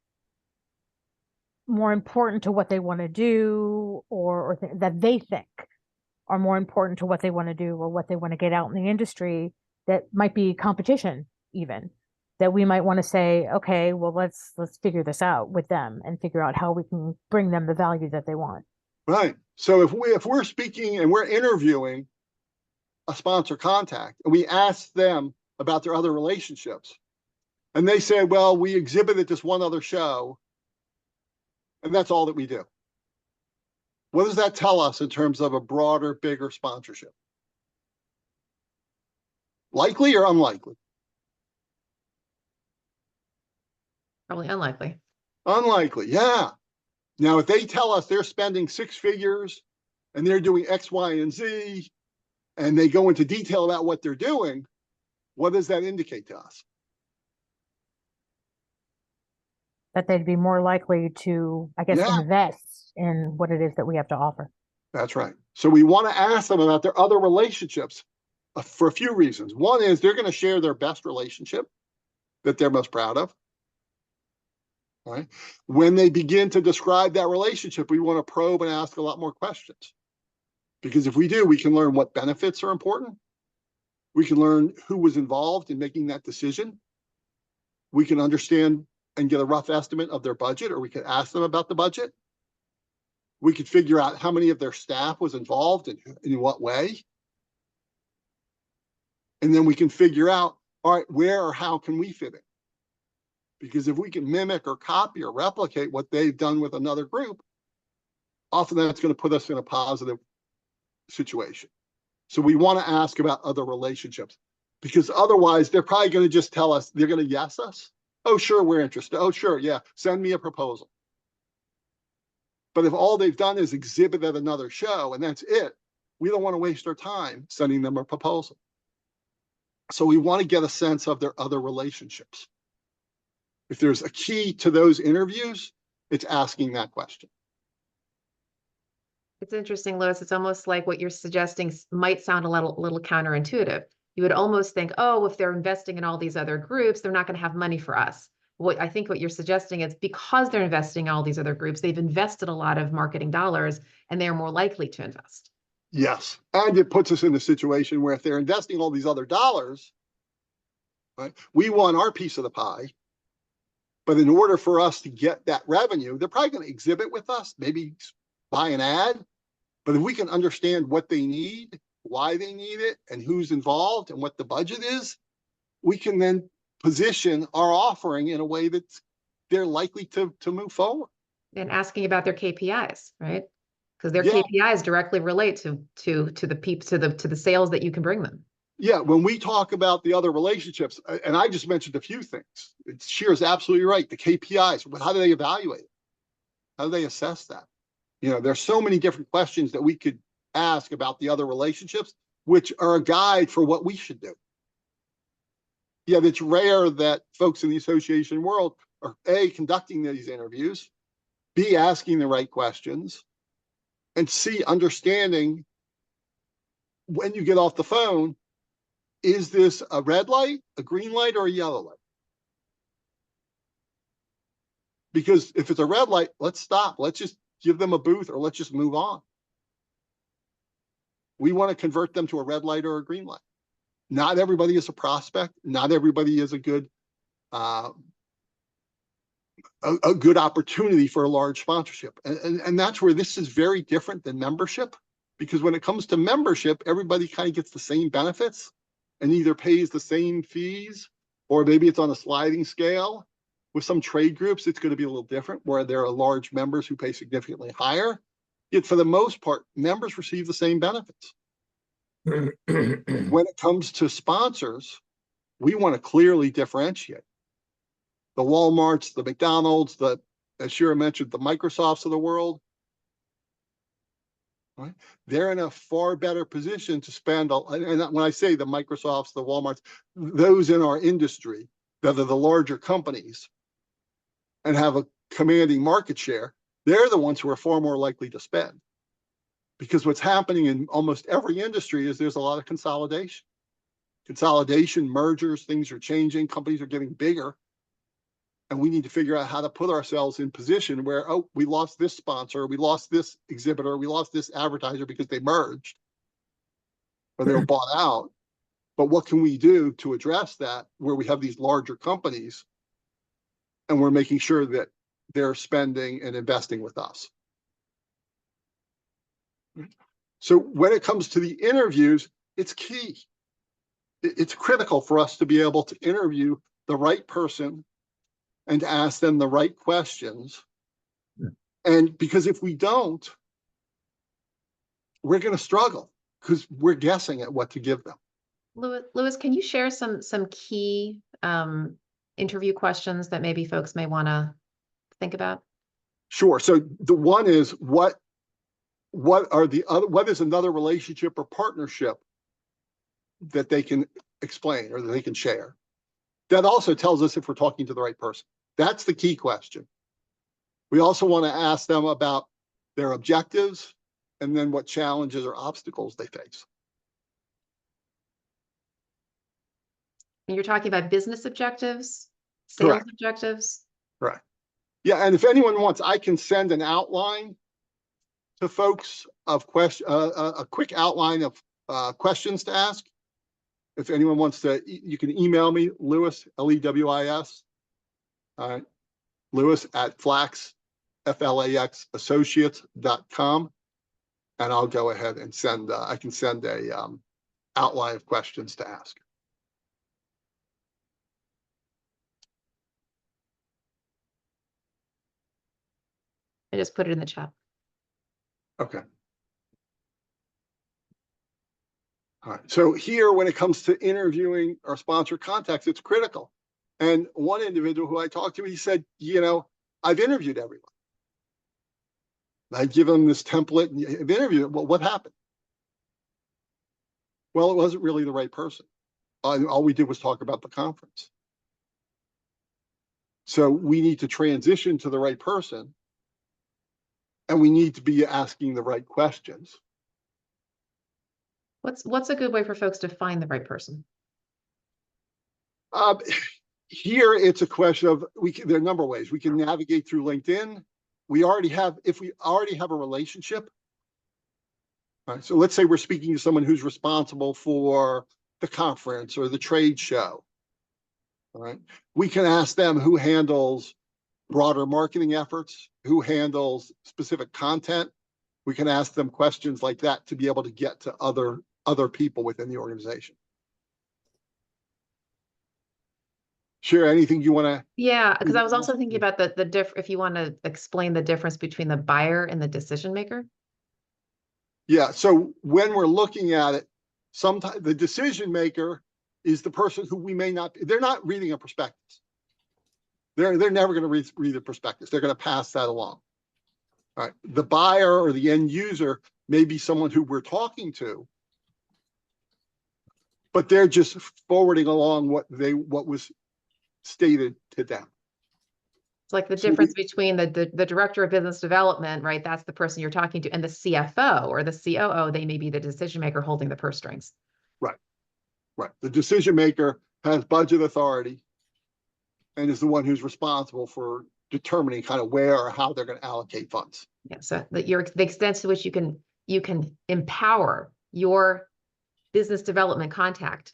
more important to what they want to do, or that they think are more important to what they want to do or what they want to get out in the industry. that might be competition even, that we might want to say, okay, well, let's figure this out with them and figure out how we can bring them the value that they want. Right. So if we're speaking and we're interviewing a sponsor contact and we ask them about their other relationships, and they say, well, we exhibited this one other show, and that's all that we do. What does that tell us in terms of a broader, bigger sponsorship? Likely or unlikely? Probably unlikely. Unlikely, yeah. Now, if they tell us they're spending six figures and they're doing X, Y, and Z, and they go into detail about what they're doing, what does that indicate to us? That they'd be more likely to, I guess, Yeah. invest in what it is that we have to offer. That's right. So we want to ask them about their other relationships for a few reasons. One is they're going to share their best relationship that they're most proud of. Right? When they begin to describe that relationship, we want to probe and ask a lot more questions. Because if we do, we can learn what benefits are important. We can learn who was involved in making that decision. We can understand and get a rough estimate of their budget, or we could ask them about the budget. We could figure out how many of their staff was involved and in what way. And then we can figure out, all right, where or how can we fit in? Because if we can mimic or copy or replicate what they've done with another group, often that's going to put us in a positive situation. So we want to ask about other relationships, because otherwise they're probably going to just tell us, they're going to yes us. Oh, sure, we're interested. Oh, sure, yeah, send me a proposal. But if all they've done is exhibit at another show and that's it, we don't want to waste our time sending them a proposal. So we want to get a sense of their other relationships. If there's a key to those interviews, it's asking that question. It's interesting, Lois. It's almost like what you're suggesting might sound a little counterintuitive. You would almost think, oh, if they're investing in all these other groups, they're not going to have money for us. What I think what you're suggesting is because they're investing in all these other groups, they've invested a lot of marketing dollars and they're more likely to invest. Yes. And it puts us in a situation where if they're investing all these other dollars, right, we want our piece of the pie. But in order for us to get that revenue, they're probably going to exhibit with us, maybe buy an ad. But if we can understand what they need, why they need it, and who's involved and what the budget is, we can then position our offering in a way that they're likely to move forward. And asking about their KPIs, right? Because their Yeah. KPIs directly relate to the sales that you can bring them. Yeah, when we talk about the other relationships, and I just mentioned a few things, Shear's absolutely right. The KPIs, how do they evaluate it? How do they assess that? You know, there's so many different questions that we could ask about the other relationships, which are a guide for what we should do. Yeah, it's rare that folks in the association world are A, conducting these interviews, B, asking the right questions, and C, understanding when you get off the phone, is this a red light, a green light, or a yellow light? Because if it's a red light, let's stop. Let's just give them a booth, or let's just move on. We want to convert them to a red light or a green light. Not everybody is a prospect. Not everybody is a good good opportunity for a large sponsorship. And that's where this is very different than membership, because when it comes to membership, everybody kind of gets the same benefits and either pays the same fees, or maybe it's on a sliding scale. With some trade groups, it's going to be a little different, where there are large members who pay significantly higher. Yet for the most part, members receive the same benefits. When it comes to sponsors, we want to clearly differentiate. The Walmarts, the McDonald's, as Shira mentioned, the Microsofts of the world, right? They're in a far better position to spend. And when I say the Microsofts, the Walmarts, those in our industry that are the larger companies and have a commanding market share, they're the ones who are far more likely to spend. Because what's happening in almost every industry is there's a lot of consolidation. Consolidation, mergers, things are changing, companies are getting bigger. And we need to figure out how to put ourselves in position where, oh, we lost this sponsor, we lost this exhibitor, we lost this advertiser because they merged or they were bought out. But what can we do to address that where we have these larger companies and we're making sure that they're spending and investing with us? So when it comes to the interviews, it's key. It's critical for us to be able to interview the right person and to ask them the right questions. Yeah. And because if we don't, we're going to struggle because we're guessing at what to give them. Louis, can you share some key interview questions that maybe folks may want to think about? Sure. So the one is what is another relationship or partnership that they can explain or that they can share? That also tells us if we're talking to the right person. That's the key question. We also want to ask them about their objectives and then what challenges or obstacles they face. And you're talking about business objectives, sales Correct. objectives? Right. Yeah, and if anyone wants, I can send an outline to folks of a quick outline of questions to ask. If anyone wants to, you can email me, Lewis, Lewis, Lewis at Flax, Flax associates.com. And I'll go ahead and send, I can send a outline of questions to ask. I just put it in the chat. Okay. All right. So here, when it comes to interviewing our sponsor contacts, it's critical. And one individual who I talked to, he said, you know, I've interviewed everyone. I give them this template and I've interviewed. Well, what happened? Well, it wasn't really the right person. All we did was talk about the conference. So we need to transition to the right person. And we need to be asking the right questions. What's a good way for folks to find the right person? Here, it's a question of there are a number of ways we can navigate through LinkedIn. If we already have a relationship. Right, so let's say we're speaking to someone who's responsible for the conference or the trade show. All right, we can ask them who handles broader marketing efforts, who handles specific content. We can ask them questions like that to be able to get to other people within the organization. Sure, anything you want to? Yeah, because I was also thinking about if you want to explain the difference between the buyer and the decision maker. Yeah, so when we're looking at it, sometimes the decision maker is the person who we may not, they're not reading a prospectus. They're never going to read the prospectus. They're going to pass that along. All right. The buyer or the end user may be someone who we're talking to, but they're just forwarding along what was stated to them. It's like the difference between the director of business development, right? That's the person you're talking to, and the CFO or the COO. They may be the decision maker holding the purse strings. Right. Right. The decision maker has budget authority and is the one who's responsible for determining kind of where or how they're going to allocate funds. Yeah. So the extent to which you can empower your business development contact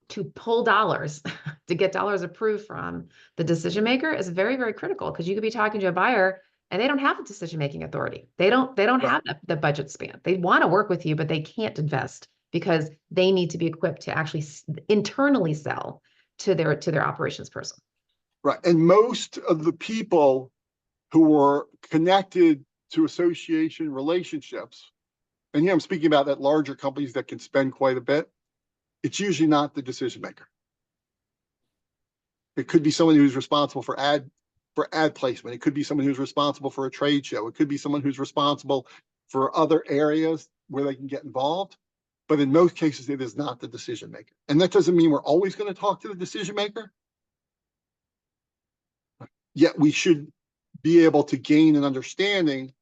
to pull dollars to get dollars approved from the decision maker is very, very critical, because you could be talking to a buyer and they don't have a decision-making authority. They don't Right. have the budget span. They want to work with you, but they can't invest because they need to be equipped to actually internally sell to their operations person. Right. And most of the people who were connected to association relationships, and here I'm speaking about that larger companies that can spend quite a bit, it's usually not the decision maker. It could be someone who's responsible for ad placement. It could be someone who's responsible for a trade show. It could be someone who's responsible for other areas where they can get involved. But in most cases, it is not the decision maker. And that doesn't mean we're always going to talk to the decision maker. Yet we should be able to gain an understanding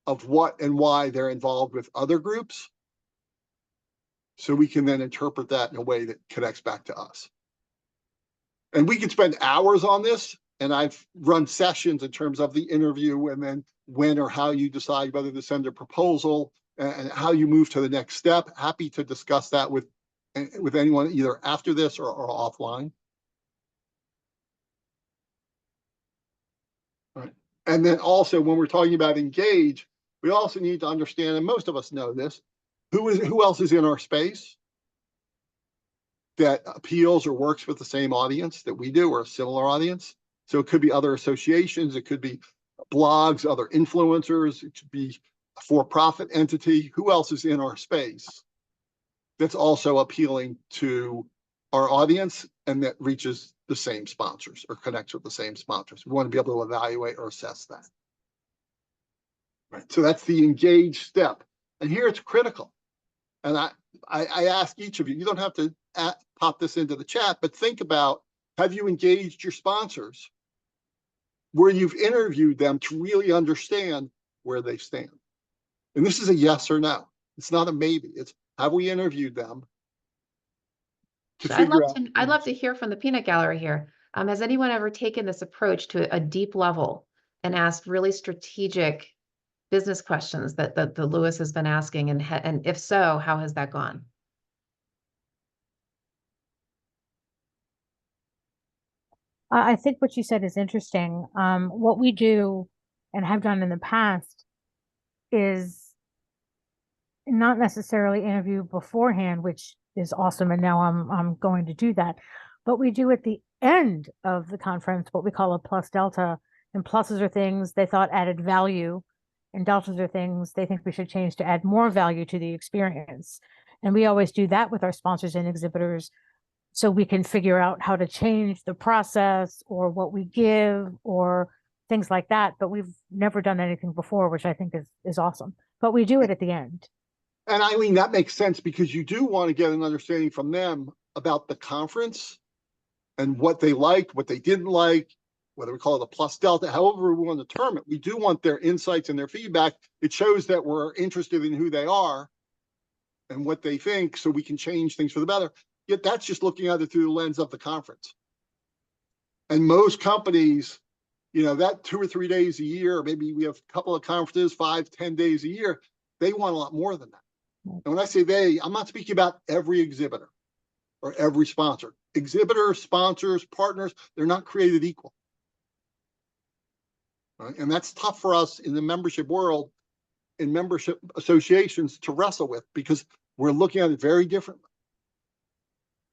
of what and why they're involved with other groups, so we can then interpret that in a way that connects back to us. And we could spend hours on this, and I've run sessions in terms of the interview and then when or how you decide whether to send a proposal and how you move to the next step. Happy to discuss that with and with anyone either after this or offline. Right. And then also when we're talking about engage, we also need to understand, and most of us know this, who else is in our space that appeals or works with the same audience that we do, or a similar audience. So it could be other associations, it could be blogs, other influencers, it could be a for-profit entity. Who else is in our space that's also appealing to our audience and that reaches the same sponsors or connects with the same sponsors? We want to be able to evaluate or assess that. Right. So that's the engage step. And here it's critical. And I ask each of you, you don't have to pop this into the chat, but think about, have you engaged your sponsors where you've interviewed them to really understand where they stand? And this is a yes or no. It's not a maybe. It's, have we interviewed them to figure out? I'd love to hear from the peanut gallery here. Has anyone ever taken this approach to a deep level and asked really strategic business questions that the Lewis has been asking, and if so, how has that gone? I think what you said is interesting. What we do and have done in the past is not necessarily interview beforehand, which is awesome, and now I'm going to do that. But we do at the end of the conference what we call a plus delta, and pluses are things they thought added value, and deltas are things they think we should change to add more value to the experience. And we always do that with our sponsors and exhibitors, so we can figure out how to change the process or what we give or things like that. But we've never done anything before, which I think is awesome. But we do it at the end. And Eileen, that makes sense because you do want to get an understanding from them about the conference and what they liked, what they didn't like, whether we call it a plus delta, however we want to term it. We do want their insights and their feedback. It shows that we're interested in who they are and what they think, so we can change things for the better. Yet that's just looking at it through the lens of the conference. And most companies, you know, that 2 or 3 days a year, or maybe we have a couple of conferences, 5, 10 days a year, they want a lot more than that. And when I say they, I'm not speaking about every exhibitor or every sponsor. Exhibitors, sponsors, partners, they're not created equal. Right? And that's tough for us in the membership world, in membership associations, to wrestle with, because we're looking at it very differently.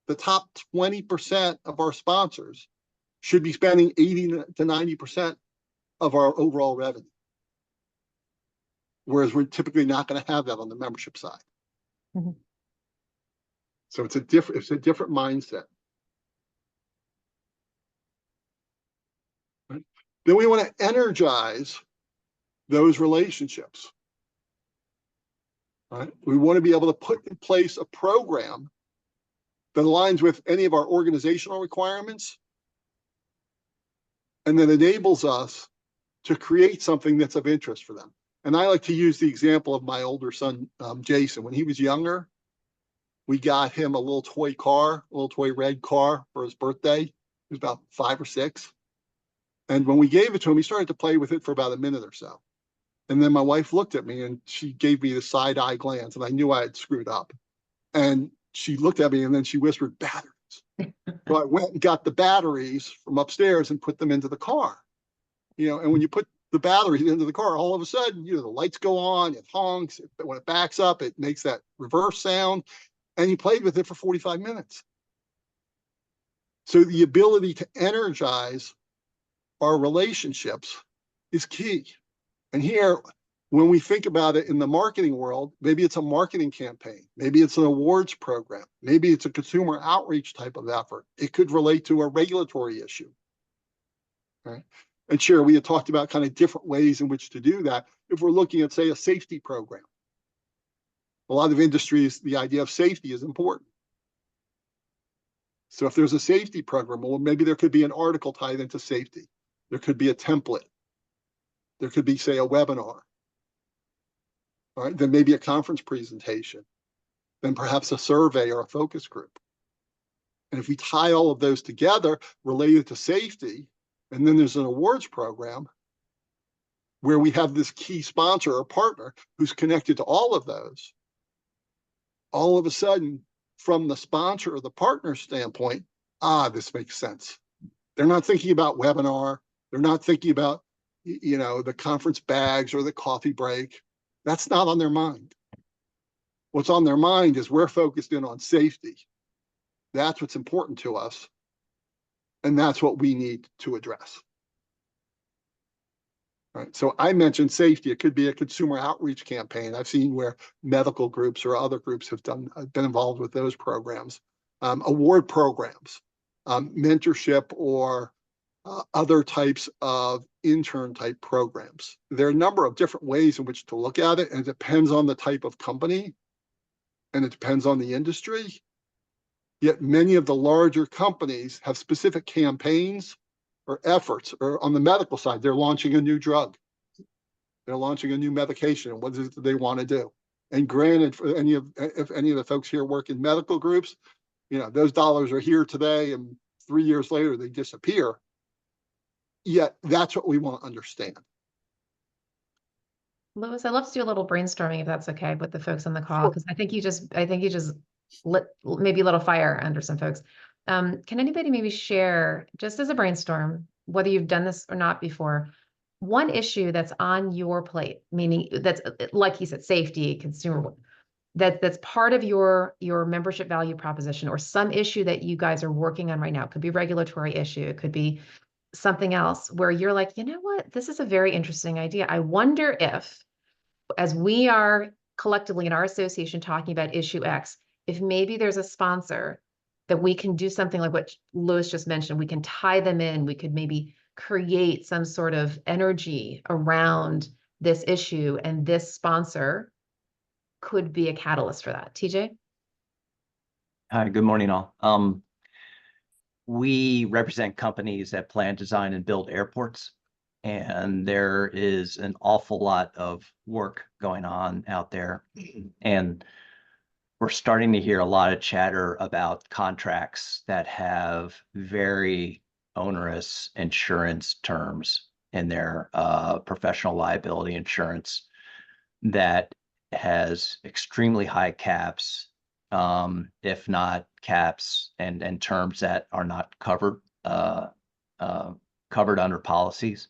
The top 20% of our sponsors should be spending 80 to 90% of our overall revenue. Whereas we're typically not going to have that on the membership side. Mm-hmm. So it's a different mindset. Right? Then we want to energize those relationships. Right? We want to be able to put in place a program that aligns with any of our organizational requirements and that enables us to create something that's of interest for them. And I like to use the example of my older son, Jason. When he was younger, we got him a little toy car, a little toy red car for his birthday. He was about 5 or 6. And when we gave it to him, he started to play with it for about a minute or so. And then my wife looked at me and she gave me the side-eye glance, and I knew I had screwed up. And she looked at me and then she whispered, batteries. So I went and got the batteries from upstairs and put them into the car. You know, and when you put the batteries into the car, all of a sudden, you know, the lights go on, it honks. When it backs up, it makes that reverse sound. And he played with it for 45 minutes. So the ability to energize our relationships is key. And here, when we think about it in the marketing world, maybe it's a marketing campaign, maybe it's an awards program, maybe it's a consumer outreach type of effort. It could relate to a regulatory issue. Right? And Cher, we had talked about kind of different ways in which to do that. If we're looking at, say, a safety program, a lot of industries, the idea of safety is important. So if there's a safety program, well, maybe there could be an article tied into safety. There could be a template. There could be, say, a webinar. All right, then maybe a conference presentation. Then perhaps a survey or a focus group. And if we tie all of those together related to safety, and then there's an awards program where we have this key sponsor or partner who's connected to all of those, all of a sudden, from the sponsor or the partner standpoint, this makes sense. They're not thinking about webinar. They're not thinking about, the conference bags or the coffee break. That's not on their mind. What's on their mind is we're focused in on safety. That's what's important to us. And that's what we need to address. Right. So I mentioned safety. It could be a consumer outreach campaign. I've seen where medical groups or other groups have been involved with those programs, award programs, mentorship, or other types of intern type programs. There are a number of different ways in which to look at it, and it depends on the type of company and it depends on the industry. Yet many of the larger companies have specific campaigns or efforts, or on the medical side, they're launching a new drug. They're launching a new medication. And what is it that they want to do? And granted, for if any of the folks here work in medical groups, those dollars are here today and 3 years later they disappear. Yet that's what we want to understand. Louis, I'd love to do a little brainstorming if that's okay with the folks on the call, because I think you just lit maybe a little fire under some folks. Can anybody maybe share, just as a brainstorm, whether you've done this or not before, one issue that's on your plate, meaning that's, like you said, safety, consumer, that's part of your membership value proposition, or some issue that you guys are working on right now? It could be a regulatory issue, it could be something else where you're like, you know what, this is a very interesting idea. I wonder if, as we are collectively in our association talking about issue X, if maybe there's a sponsor that we can do something like what Louis just mentioned, we can tie them in, we could maybe create some sort of energy around this issue, and this sponsor could be a catalyst for that. TJ? Hi, good morning all. We represent companies that plan, design, and build airports. And there is an awful lot of work going on out there. And we're starting to hear a lot of chatter about contracts that have very onerous insurance terms in their professional liability insurance that has extremely high caps, if not caps and terms that are not covered under policies.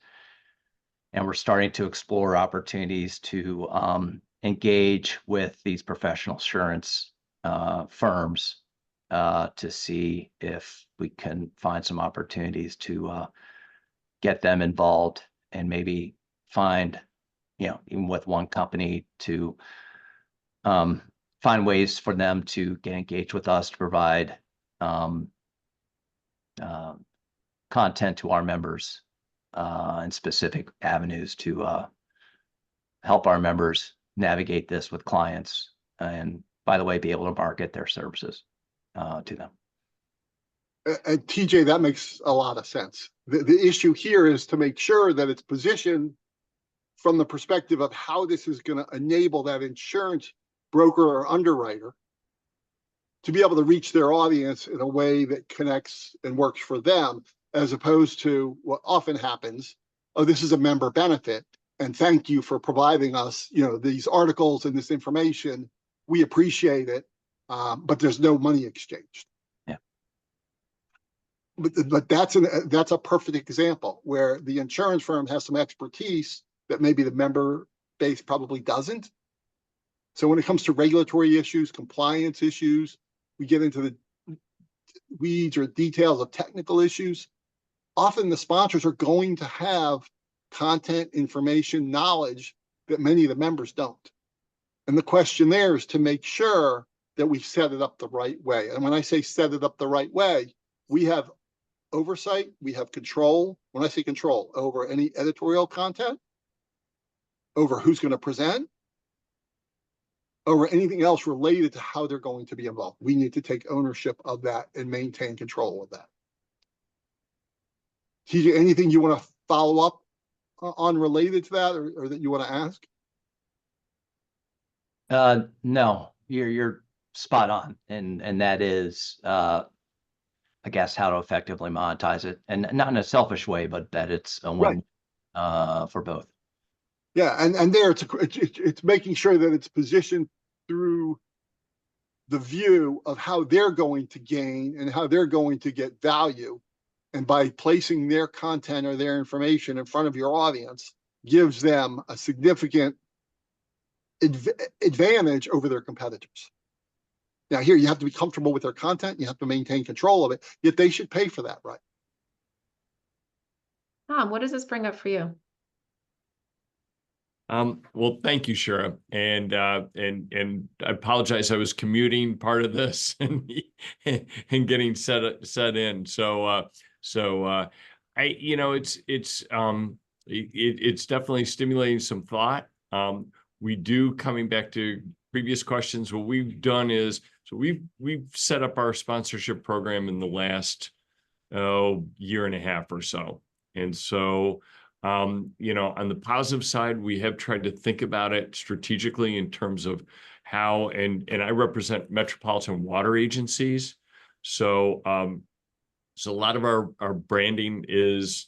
And we're starting to explore opportunities to engage with these professional insurance firms to see if we can find some opportunities to get them involved, and maybe find, even with one company, to find ways for them to get engaged with us to provide content to our members and specific avenues to help our members navigate this with clients, and, by the way, be able to market their services to them. And TJ, that makes a lot of sense. The issue here is to make sure that it's positioned from the perspective of how this is going to enable that insurance broker or underwriter to be able to reach their audience in a way that connects and works for them, as opposed to what often happens: oh, this is a member benefit, and thank you for providing us, these articles and this information. We appreciate it, but there's no money exchanged. Yeah. But that's a perfect example where the insurance firm has some expertise that maybe the member base probably doesn't. So when it comes to regulatory issues, compliance issues, we get into the weeds or details of technical issues. Often the sponsors are going to have content, information, knowledge that many of the members don't. And the question there is to make sure that we set it up the right way. And when I say set it up the right way, we have oversight, we have control. When I say control, over any editorial content, over who's going to present, over anything else related to how they're going to be involved. We need to take ownership of that and maintain control of that. TJ, anything you want to follow up on related to that, or that you want to ask? No, you're spot on, and that is, I guess, how to effectively monetize it, and not in a selfish way, but that it's a win for both. Yeah, and there it's making sure that it's positioned through the view of how they're going to gain and how they're going to get value. And by placing their content or their information in front of your audience gives them a significant advantage over their competitors. Now here, you have to be comfortable with their content. You have to maintain control of it, yet they should pay for that, right? Tom, what does this bring up for you? Well, thank you, Shira. And I apologize. I was commuting part of this and getting set in. So it's definitely stimulating some thought. We do, coming back to previous questions, what we've done is, so we've set up our sponsorship program in the last year and a half or so. And so on the positive side, we have tried to think about it strategically in terms of how, and I represent metropolitan water agencies. So a lot of our branding is,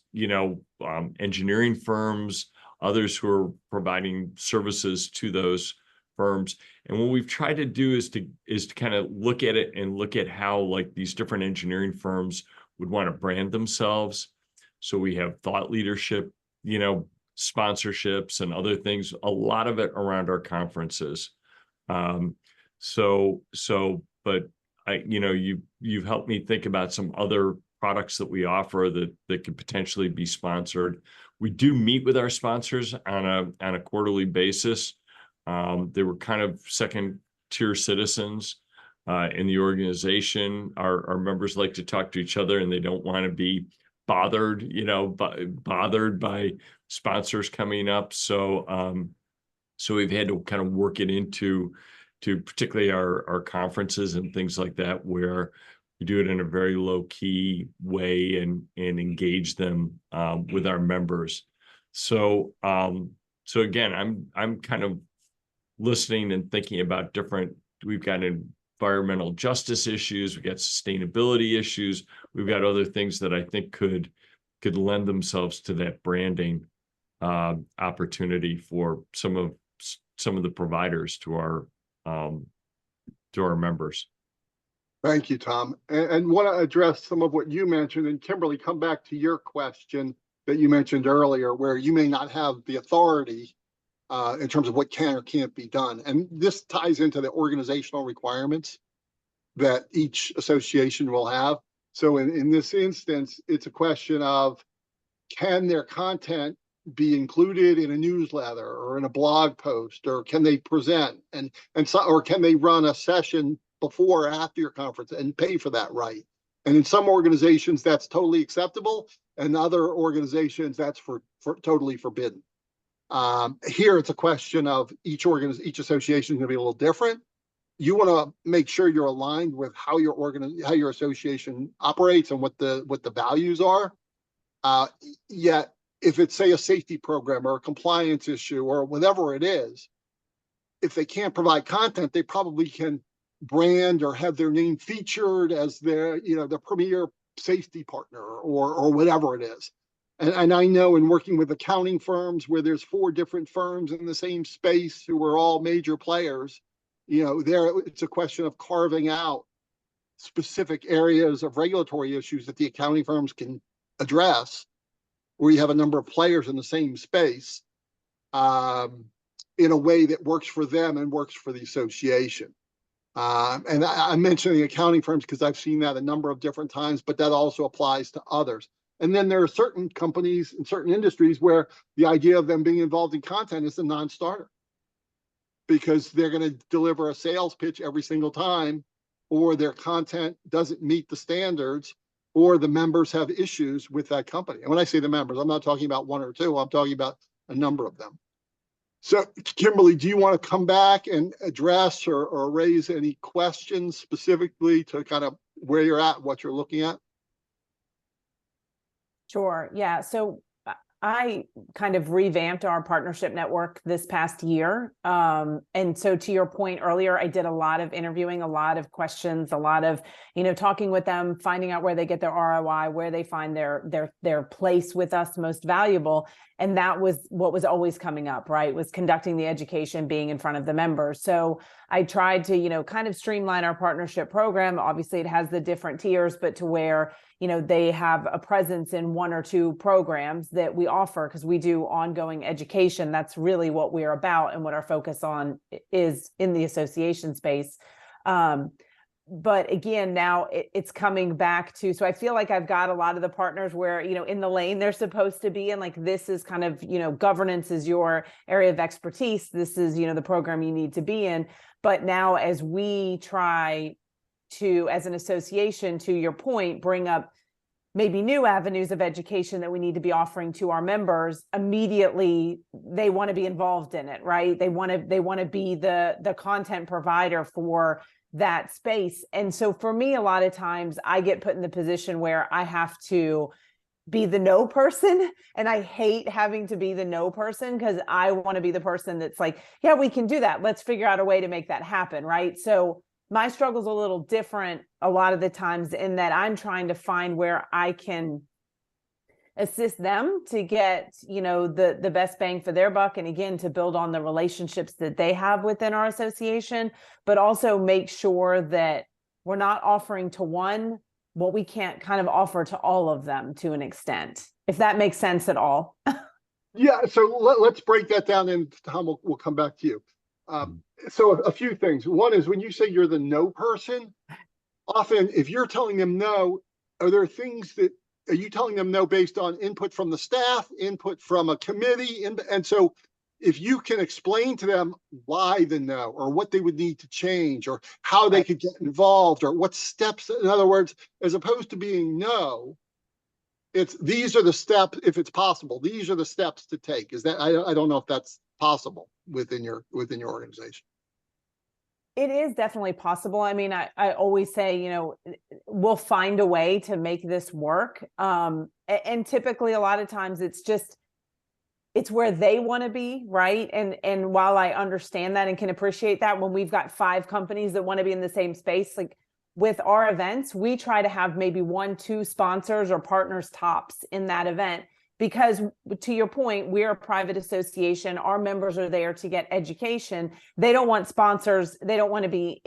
engineering firms, others who are providing services to those firms. And what we've tried to do is to kind of look at it and look at how like these different engineering firms would want to brand themselves. So we have thought leadership, sponsorships and other things, a lot of it around our conferences. But you've helped me think about some other products that we offer that could potentially be sponsored. We do meet with our sponsors on a quarterly basis. They were kind of second tier citizens in the organization. Our members like to talk to each other and they don't want to be bothered by sponsors coming up. So we've had to kind of work it into particularly our conferences and things like that, where we do it in a very low key way and engage them with our members. So again, I'm kind of listening and thinking about we've got environmental justice issues, we've got sustainability issues, we've got other things that I think could lend themselves to that branding opportunity for some of the providers to our members. Thank you, Tom. And want to address some of what you mentioned, and Kimberly, come back to your question that you mentioned earlier, where you may not have the authority in terms of what can or can't be done. And this ties into the organizational requirements that each association will have. So in this instance, it's a question of, can their content be included in a newsletter or in a blog post, or can they present or can they run a session before or after your conference and pay for that right? And in some organizations, that's totally acceptable. And other organizations, that's for totally forbidden. Here, it's a question of each association is going to be a little different. You want to make sure you're aligned with how your association operates and what the values are. Yet, if it's, say, a safety program or a compliance issue or whatever it is, if they can't provide content, they probably can brand or have their name featured as their premier safety partner or whatever it is. And I know in working with accounting firms where there's 4 different firms in the same space who are all major players, it's a question of carving out specific areas of regulatory issues that the accounting firms can address, where you have a number of players in the same space, in a way that works for them and works for the association. And I'm mentioning accounting firms because I've seen that a number of different times, but that also applies to others. And then there are certain companies in certain industries where the idea of them being involved in content is a non-starter, because they're going to deliver a sales pitch every single time, or their content doesn't meet the standards, or the members have issues with that company. And when I say the members, I'm not talking about 1 or 2, I'm talking about a number of them. So, Kimberly, do you want to come back and address or raise any questions specifically to kind of where you're at, what you're looking at? Sure. Yeah. So I kind of revamped our partnership network this past year. And so to your point earlier, I did a lot of interviewing, a lot of questions, a lot of, talking with them, finding out where they get their ROI, where they find their place with us most valuable. And that was what was always coming up, right? Was conducting the education, being in front of the members. So I tried to, kind of streamline our partnership program. Obviously it has the different tiers, but to where, they have a presence in one or two programs that we offer, because we do ongoing education. That's really what we're about and what our focus on is in the association space. But again, now it's coming back to, so I feel like I've got a lot of the partners where, in the lane they're supposed to be in, like, this is kind of, governance is your area of expertise. This is, the program you need to be in. But now as we try to, as an association, to your point, bring up maybe new avenues of education that we need to be offering to our members, immediately they want to be involved in it, right? They want to be the content provider for that space. And so for me, a lot of times I get put in the position where I have to be the no person, and I hate having to be the no person, because I want to be the person that's like, yeah, we can do that. Let's figure out a way to make that happen, right? So my struggle's a little different a lot of the times, in that I'm trying to find where I can assist them to get, the best bang for their buck. And again, to build on the relationships that they have within our association, but also make sure that we're not offering to one what we can't kind of offer to all of them to an extent, if that makes sense at all. Yeah, so let's break that down, and Tom, we'll come back to you. So a few things. One is, when you say you're the no person, often if you're telling them no, are you telling them no based on input from the staff, input from a committee? And so if you can explain to them why the no, or what they would need to change, or how they could get involved, or what steps, in other words, as opposed to being no, it's, these are the steps, if it's possible, these are the steps to take. Is that, I don't know if that's possible within your organization. It is definitely possible. I mean, I always say, we'll find a way to make this work. And typically a lot of times it's where they want to be, right? And while I understand that and can appreciate that, when we've got 5 companies that want to be in the same space, like with our events, we try to have maybe 1-2 sponsors or partners tops in that event. Because to your point, we're a private association. Our members are there to get education. They don't want sponsors. They don't want to be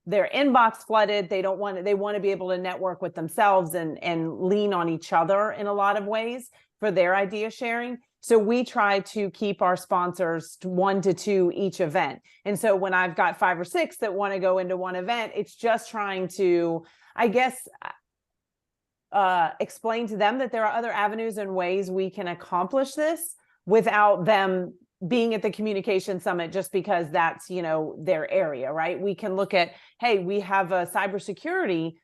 their inbox flooded. They want to be able to network with themselves and lean on each other in a lot of ways for their idea sharing. So we try to keep our sponsors to 1 to 2 each event. And so when I've got 5 or 6 that want to go into one event, it's just trying to, I guess, explain to them that there are other avenues and ways we can accomplish this without them being at the communication summit just because that's, their area, right? We can look at, hey, we have a cybersecurity,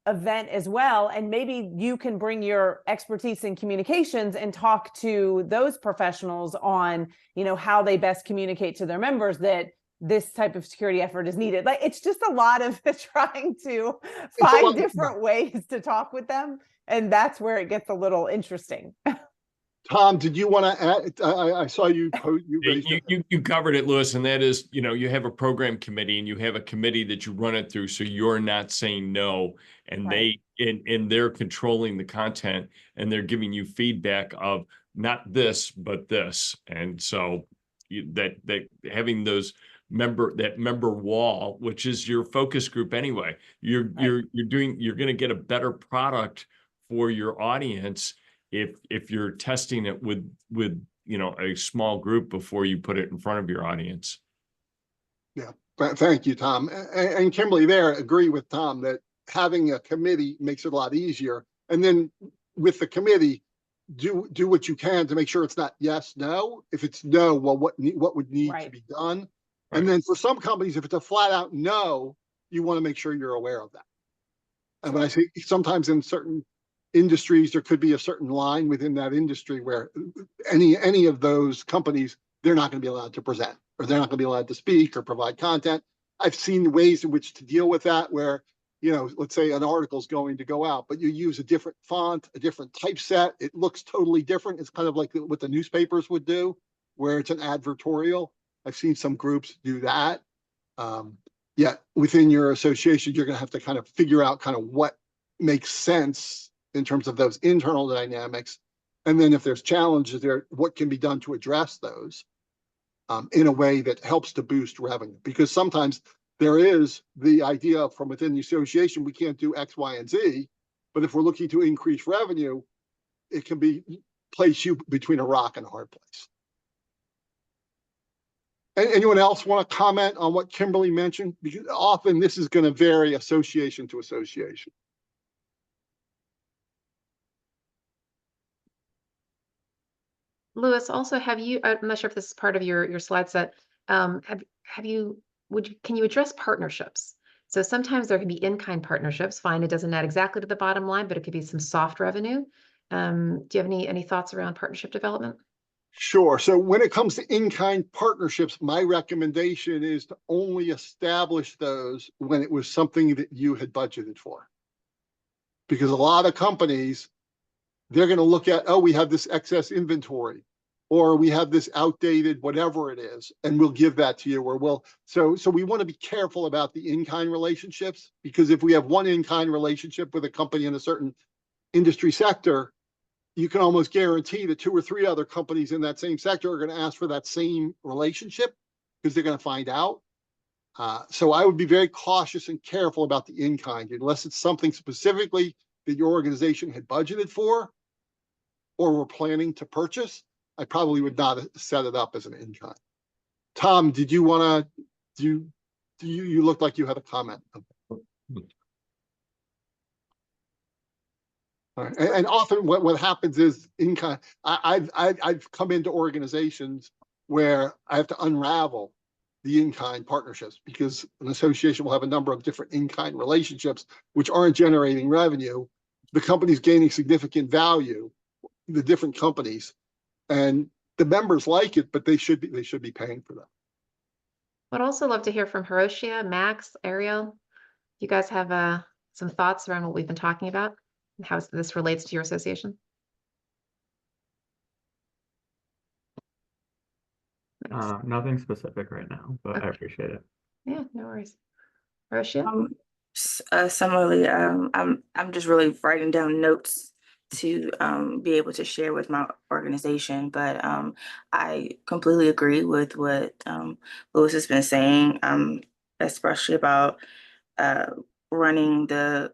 event as well. And maybe you can bring your expertise in communications and talk to those professionals on, how they best communicate to their members that this type of security effort is needed. Like, it's just a lot of trying to find different ways to talk with them. And that's where it gets a little interesting. Tom, did you want to add? I saw you. You covered it, Lewis, and that is, you have a program committee and you have a committee that you run it through, so you're not saying no, and Right. they're controlling the content, and they're giving you feedback of not this but this, and so that having that member wall, which is your focus group anyway, you're going to get a better product for your audience if you're testing it with a small group before you put it in front of your audience. Yeah, thank you, Tom. And Kimberly there, agree with Tom that having a committee makes it a lot easier. And then with the committee, do what you can to make sure it's not yes, no. If it's no, well, what would need to be done? Right. And then for some companies, if it's a flat out no, you want to make sure you're aware of that. And when I say sometimes in certain industries, there could be a certain line within that industry where any of those companies, they're not going to be allowed to present, or they're not going to be allowed to speak or provide content. I've seen ways in which to deal with that, where let's say an article is going to go out, but you use a different font, a different typeset. It looks totally different. It's kind of like what the newspapers would do, where it's an advertorial. I've seen some groups do that. Yet within your association, you're going to have to kind of figure out kind of what makes sense in terms of those internal dynamics. And then if there's challenges there, what can be done to address those in a way that helps to boost revenue? Because sometimes there is the idea from within the association, we can't do X, Y, and Z. But if we're looking to increase revenue, it can place you between a rock and a hard place. Anyone else want to comment on what Kimberly mentioned? Because often this is going to vary association to association. Louis, also, I'm not sure if this is part of your slide set. Can you address partnerships? So sometimes there can be in-kind partnerships. Fine, it doesn't add exactly to the bottom line, but it could be some soft revenue. Do you have any thoughts around partnership development? Sure. So when it comes to in-kind partnerships, my recommendation is to only establish those when it was something that you had budgeted for. Because a lot of companies, they're going to look at, oh, we have this excess inventory, or we have this outdated whatever it is, and we'll give that to you. Or so we want to be careful about the in-kind relationships, because if we have one in-kind relationship with a company in a certain industry sector, you can almost guarantee that 2 or 3 other companies in that same sector are going to ask for that same relationship because they're going to find out. So I would be very cautious and careful about the in-kind, unless it's something specifically that your organization had budgeted for or were planning to purchase. I probably would not set it up as an in-kind. Tom, did you want to you looked like you had a comment. All right. And often what happens is in-kind, I've come into organizations where I have to unravel the in-kind partnerships, because an association will have a number of different in-kind relationships which aren't generating revenue. The company's gaining significant value, the different companies, and the members like it, but they should be paying for them. I'd also love to hear from Hiroshia, Max, Ariel. You guys have some thoughts around what we've been talking about and how this relates to your association? Nothing specific right now, but Okay. I appreciate it. Yeah, no worries. Hiroshia? Similarly, I'm just really writing down notes to be able to share with my organization. But I completely agree with what Louis has been saying, especially about running the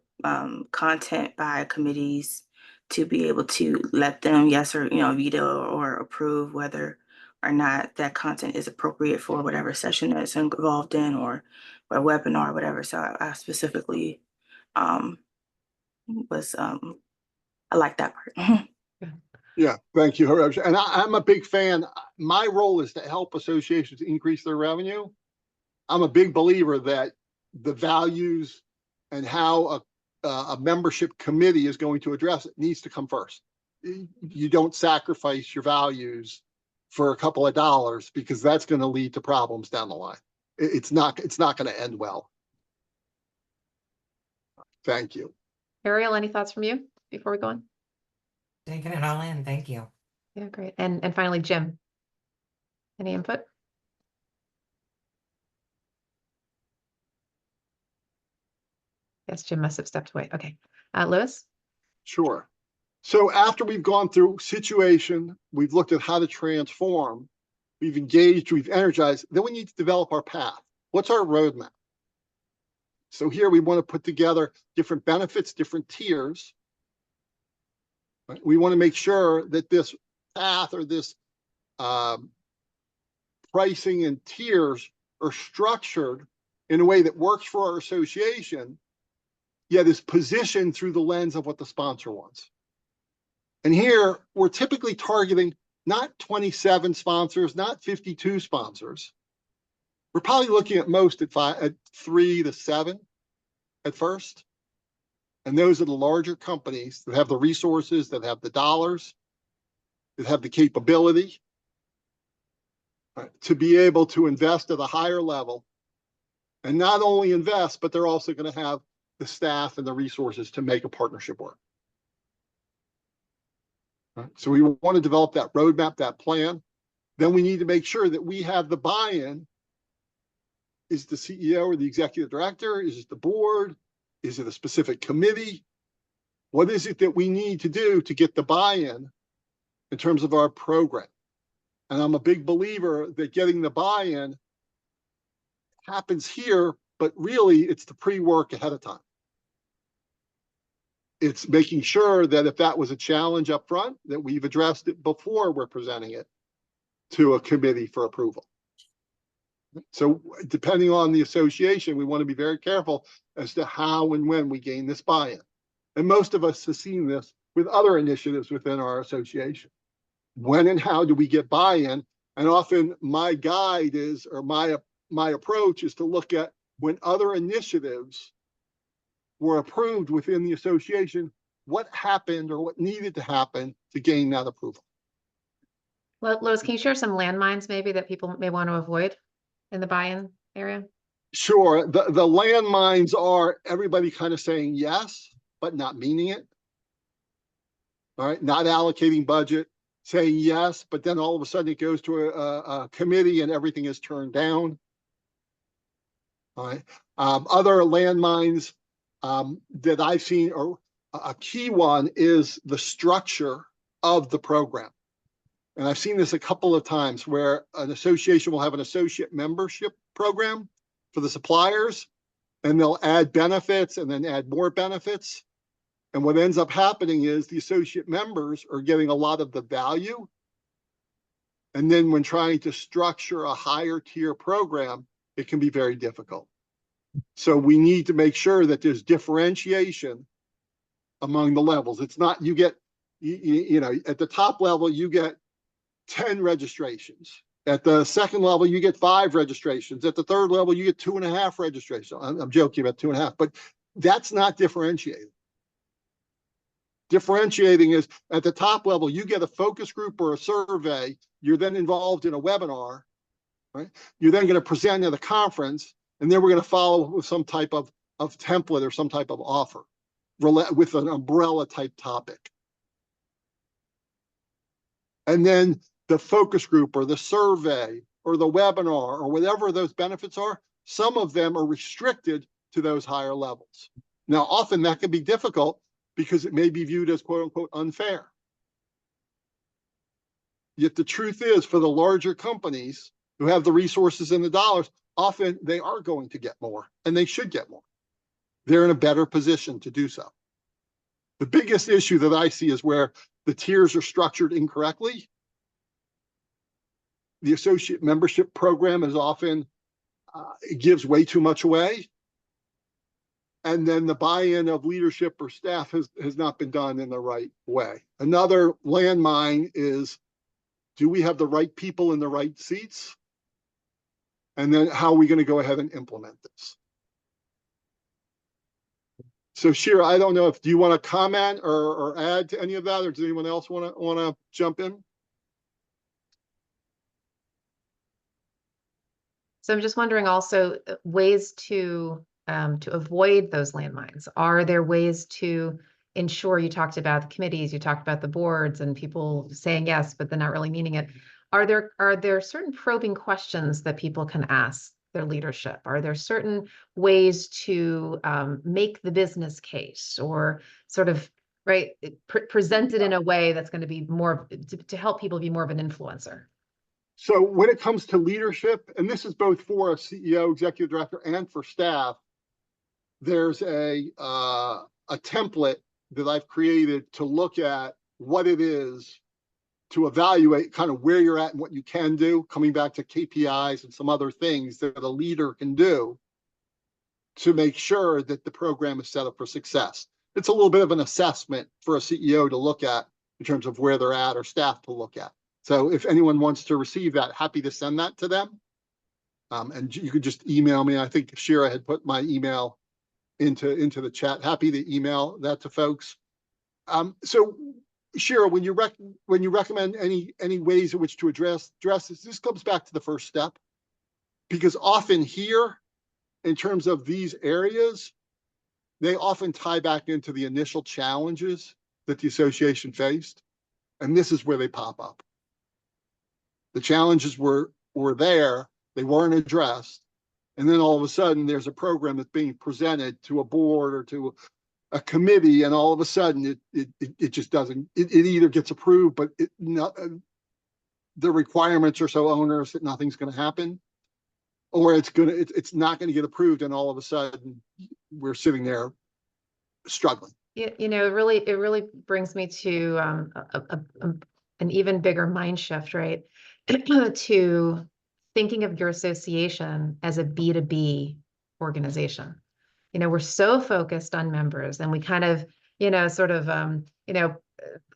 content by committees to be able to let them yes or veto or approve whether or not that content is appropriate for whatever session that's involved in or a webinar or whatever. So I specifically was I like that part. Yeah, thank you, Hiroshia. And I'm a big fan. My role is to help associations increase their revenue. I'm a big believer that the values and how a membership committee is going to address it needs to come first. You don't sacrifice your values for a couple of dollars, because that's going to lead to problems down the line. It's not going to end well. Thank you. Ariel, any thoughts from you before we go on? Taking it all in. Thank you. Yeah, great. And finally, Jim, any input? Yes, Jim must have stepped away. Okay. Louis? Sure. So after we've gone through situation, we've looked at how to transform, we've engaged, we've energized, then we need to develop our path. What's our roadmap? So here we want to put together different benefits, different tiers. We want to make sure that this path or this pricing and tiers are structured in a way that works for our association, yet is positioned through the lens of what the sponsor wants. And here we're typically targeting not 27 sponsors, not 52 sponsors. We're probably looking at most at 3 to 7 at first. And those are the larger companies that have the resources, that have the dollars, that have the capability to be able to invest at a higher level. And not only invest, but they're also going to have the staff and the resources to make a partnership work. Right? So we want to develop that roadmap, that plan. Then we need to make sure that we have the buy-in. Is the CEO or the executive director? Is it the board? Is it a specific committee? What is it that we need to do to get the buy-in in terms of our program? And I'm a big believer that getting the buy-in happens here, but really it's the pre-work ahead of time. It's making sure that if that was a challenge up front, that we've addressed it before we're presenting it to a committee for approval. So depending on the association, we want to be very careful as to how and when we gain this buy-in. And most of us have seen this with other initiatives within our association. When and how do we get buy-in? And often my guide is, or my approach is to look at when other initiatives were approved within the association, what happened or what needed to happen to gain that approval. Lois, can you share some landmines maybe that people may want to avoid in the buy-in area? Sure. The landmines are everybody kind of saying yes, but not meaning it. All right. Not allocating budget, saying yes, but then all of a sudden it goes to a committee and everything is turned down. All right. Other landmines that I've seen, or a key one, is the structure of the program. And I've seen this a couple of times where an association will have an associate membership program for the suppliers, and they'll add benefits and then add more benefits. And what ends up happening is the associate members are getting a lot of the value. And then when trying to structure a higher tier program, it can be very difficult. So we need to make sure that there's differentiation among the levels. It's not you get, you know, at the top level, you get 10 registrations. At the second level, you get 5 registrations. At the third level, you get 2.5 registrations. I'm joking about 2.5, but that's not differentiating. Differentiating is at the top level, you get a focus group or a survey. You're then involved in a webinar, right? You're then going to present at a conference, and then we're going to follow with some type of template or some type of offer with an umbrella type topic. And then the focus group or the survey or the webinar or whatever those benefits are, some of them are restricted to those higher levels. Now, often that can be difficult because it may be viewed as quote unquote unfair. Yet the truth is, for the larger companies who have the resources and the dollars, often they are going to get more, and they should get more. They're in a better position to do so. The biggest issue that I see is where the tiers are structured incorrectly. The associate membership program is often, it gives way too much away. And then the buy-in of leadership or staff has not been done in the right way. Another landmine is, do we have the right people in the right seats? And then how are we going to go ahead and implement this? So Shira, I don't know if, do you want to comment or add to any of that, or does anyone else want to jump in? So I'm just wondering also ways to avoid those landmines. Are there ways to ensure, you talked about the committees, you talked about the boards and people saying yes, but they're not really meaning it. Are there certain probing questions that people can ask their leadership? Are there certain ways to make the business case, or sort of, right, present it in a way that's going to be more to help people be more of an influencer? So when it comes to leadership, and this is both for a CEO, executive director, and for staff, there's a template that I've created to look at what it is to evaluate kind of where you're at and what you can do, coming back to KPIs and some other things that a leader can do to make sure that the program is set up for success. It's a little bit of an assessment for a CEO to look at in terms of where they're at, or staff to look at. So if anyone wants to receive that, happy to send that to them. And you could just email me. I think Shira had put my email into the chat. Happy to email that to folks. So Shira, when you recommend any ways in which to address this comes back to the first step, because often here, in terms of these areas, they often tie back into the initial challenges that the association faced. And this is where they pop up. The challenges were there, they weren't addressed. And then all of a sudden there's a program that's being presented to a board or to a committee, and all of a sudden it just doesn't, it either gets approved, but the requirements are so onerous that nothing's going to happen, or it's not going to get approved, and all of a sudden we're sitting there struggling. You know, it really brings me to an even bigger mind shift, right? To thinking of your association as a B2B organization. You know, we're so focused on members, and we kind of, sort of,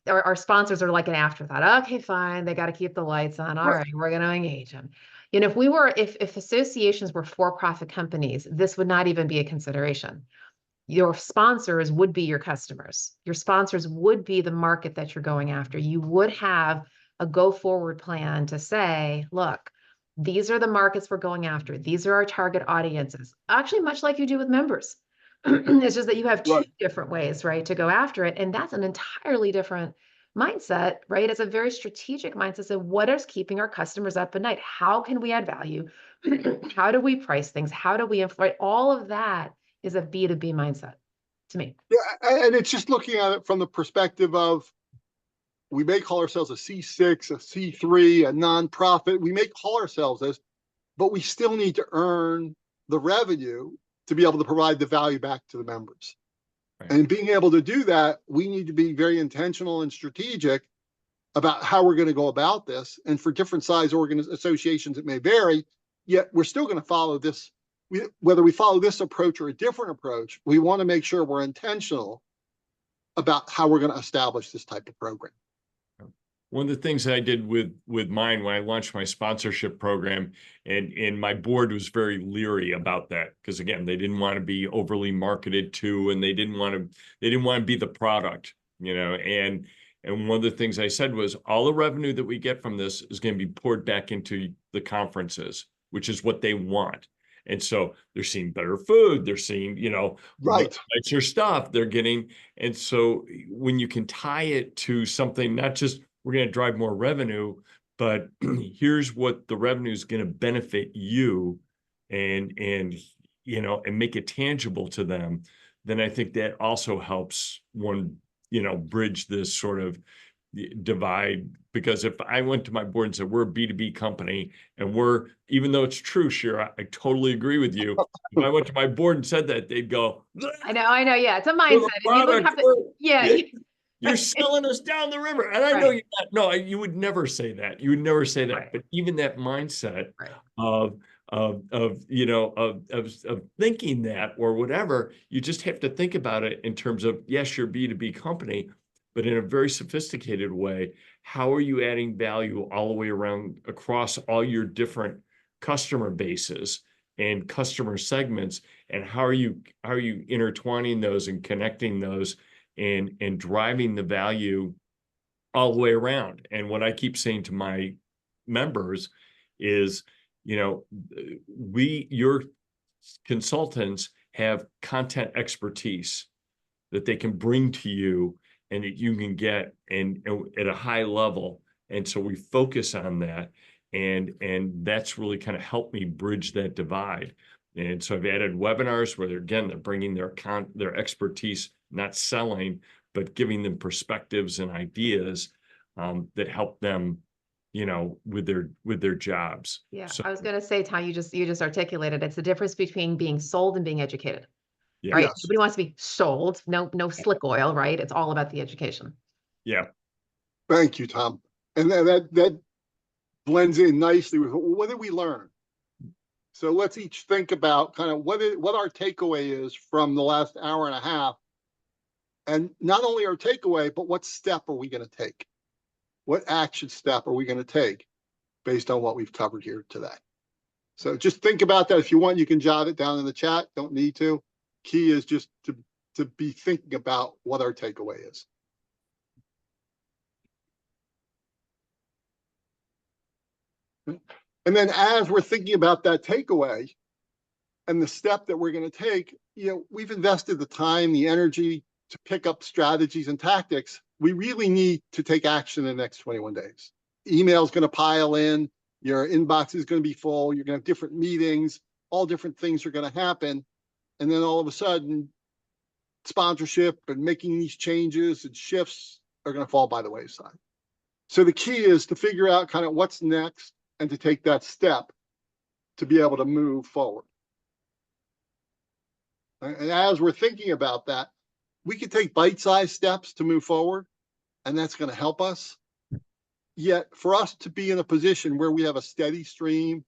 our sponsors are like an afterthought. Okay, fine, they got to keep the lights on. All right, we're going to engage them. You know, if associations were for-profit companies, this would not even be a consideration. Your sponsors would be your customers. Your sponsors would be the market that you're going after. You would have a go forward plan to say, look, these are the markets we're going after. These are our target audiences. Actually, much like you do with members. It's just that you have two different ways, right, to go after it. And that's an entirely different mindset, right? It's a very strategic mindset. So what is keeping our customers up at night? How can we add value? How do we price things? How do we inflate? All of that is a B2B mindset to me. Yeah, and it's just looking at it from the perspective of, we may call ourselves a C6, a C3, a nonprofit. We may call ourselves this, but we still need to earn the revenue to be able to provide the value back to the members. Right. And being able to do that, we need to be very intentional and strategic about how we're going to go about this. And for different size associations, it may vary, yet we're still going to follow this. Whether we follow this approach or a different approach, we want to make sure we're intentional about how we're going to establish this type of program. One of the things I did with mine when I launched my sponsorship program, and my board was very leery about that, because again, they didn't want to be overly marketed to, and they didn't want to be the product, and one of the things I said was, all the revenue that we get from this is going to be poured back into the conferences, which is what they want. And so they're seeing better food, they're seeing, nicer stuff they're getting. And so when you can tie it to something, not just we're going to drive more revenue, but here's what the revenue is going to benefit you, and make it tangible to them, then I think that also helps one, bridge this sort of divide. Because if I went to my board and said, we're a B2B company, and even though it's true, Shira, I totally agree with you. If I went to my board and said that, they'd go, I know. Yeah. It's a mindset. And you would have to, you're selling us down the river. And I know you're not, you would never say that. You would never say that. Right. But even that mindset of thinking that, or whatever, you just have to think about it in terms of, yes, you're a B2B company, but in a very sophisticated way. How are you adding value all the way around across all your different customer bases and customer segments? And how are you intertwining those and connecting those and driving the value all the way around? And what I keep saying to my members is, your consultants have content expertise that they can bring to you, and that you can get and at a high level. And so we focus on that. And that's really kind of helped me bridge that divide. And so I've added webinars where they're bringing their expertise, not selling, but giving them perspectives and ideas that help them, with their jobs. Yeah. So, I was going to say, Tom, you just articulated, it's the difference between being sold and being educated. yeah. Right. Yes. Nobody wants to be sold. No slick oil, right? It's all about the education. Yeah. Thank you, Tom. And that blends in nicely with, what did we learn? So let's each think about kind of what our takeaway is from the last hour and a half. And not only our takeaway, but what step are we going to take? What action step are we going to take based on what we've covered here today? So just think about that. If you want, you can jot it down in the chat. Don't need to. Key is just to be thinking about what our takeaway is. And then as we're thinking about that takeaway, and the step that we're going to take, we've invested the time, the energy to pick up strategies and tactics. We really need to take action in the next 21 days. Email's going to pile in, your inbox is going to be full, you're going to have different meetings, all different things are going to happen. And then all of a sudden, sponsorship and making these changes and shifts are going to fall by the wayside. So the key is to figure out kind of what's next and to take that step to be able to move forward. And as we're thinking about that, we can take bite-sized steps to move forward, and that's going to help us. Yet for us to be in a position where we have a steady stream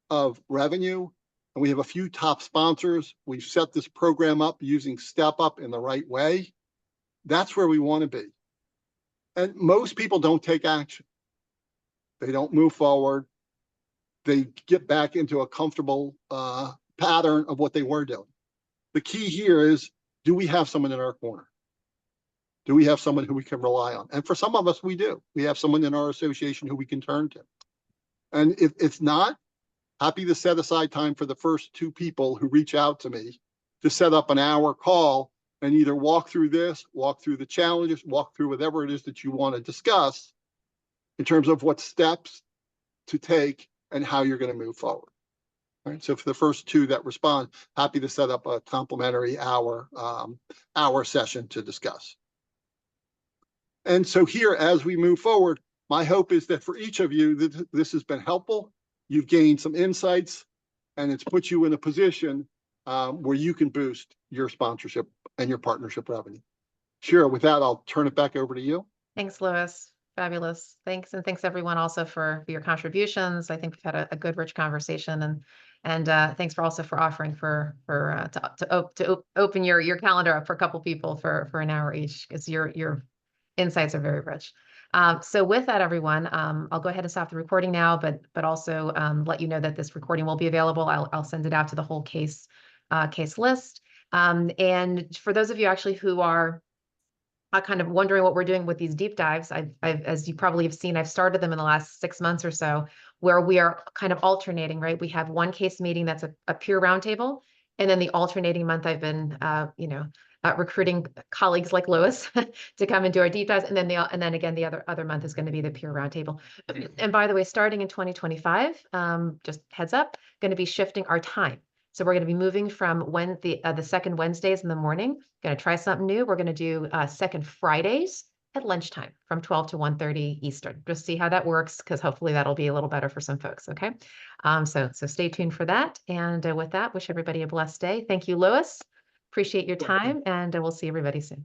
of revenue and we have a few top sponsors, we've set this program up using Step Up in the right way, that's where we want to be. And most people don't take action. They don't move forward. They get back into a comfortable pattern of what they were doing. The key here is, do we have someone in our corner? Do we have someone who we can rely on? And for some of us, we do. We have someone in our association who we can turn to. And if it's not, happy to set aside time for the first 2 people who reach out to me to set up an hour call and either walk through this, walk through the challenges, walk through whatever it is that you want to discuss in terms of what steps to take and how you're going to move forward. All right, so for the first 2 that respond, happy to set up a complimentary hour session to discuss. And so here, as we move forward, my hope is that for each of you, this has been helpful. You've gained some insights, and it's put you in a position where you can boost your sponsorship and your partnership revenue. Sure, with that, I'll turn it back over to you. Thanks, Louis. Fabulous. Thanks. And thanks everyone also for your contributions. I think we've had a good, rich conversation, and thanks for also for offering to open your calendar up for a couple people for an hour each, because your insights are very rich. So with that, everyone, I'll go ahead and stop the recording now, but also let you know that this recording will be available. I'll send it out to the whole case list. And for those of you actually who are kind of wondering what we're doing with these deep dives, I've, as you probably have seen, I've started them in the last 6 months or so, where we are kind of alternating, right? We have one case meeting that's a peer roundtable, and then the alternating month I've been, recruiting colleagues like Louis to come and do our deep dives, and then again the other month is going to be the peer roundtable. And by the way, starting in 2025, just heads up, going to be shifting our time. So we're going to be moving from the second Wednesdays in the morning. Going to try something new. We're going to do second Fridays at lunchtime from 12 to 1:30 Eastern. Just see how that works, because hopefully that'll be a little better for some folks. Okay, so stay tuned for that. And with that, wish everybody a blessed day. Thank you, Louis. Appreciate your time, and we'll see everybody soon.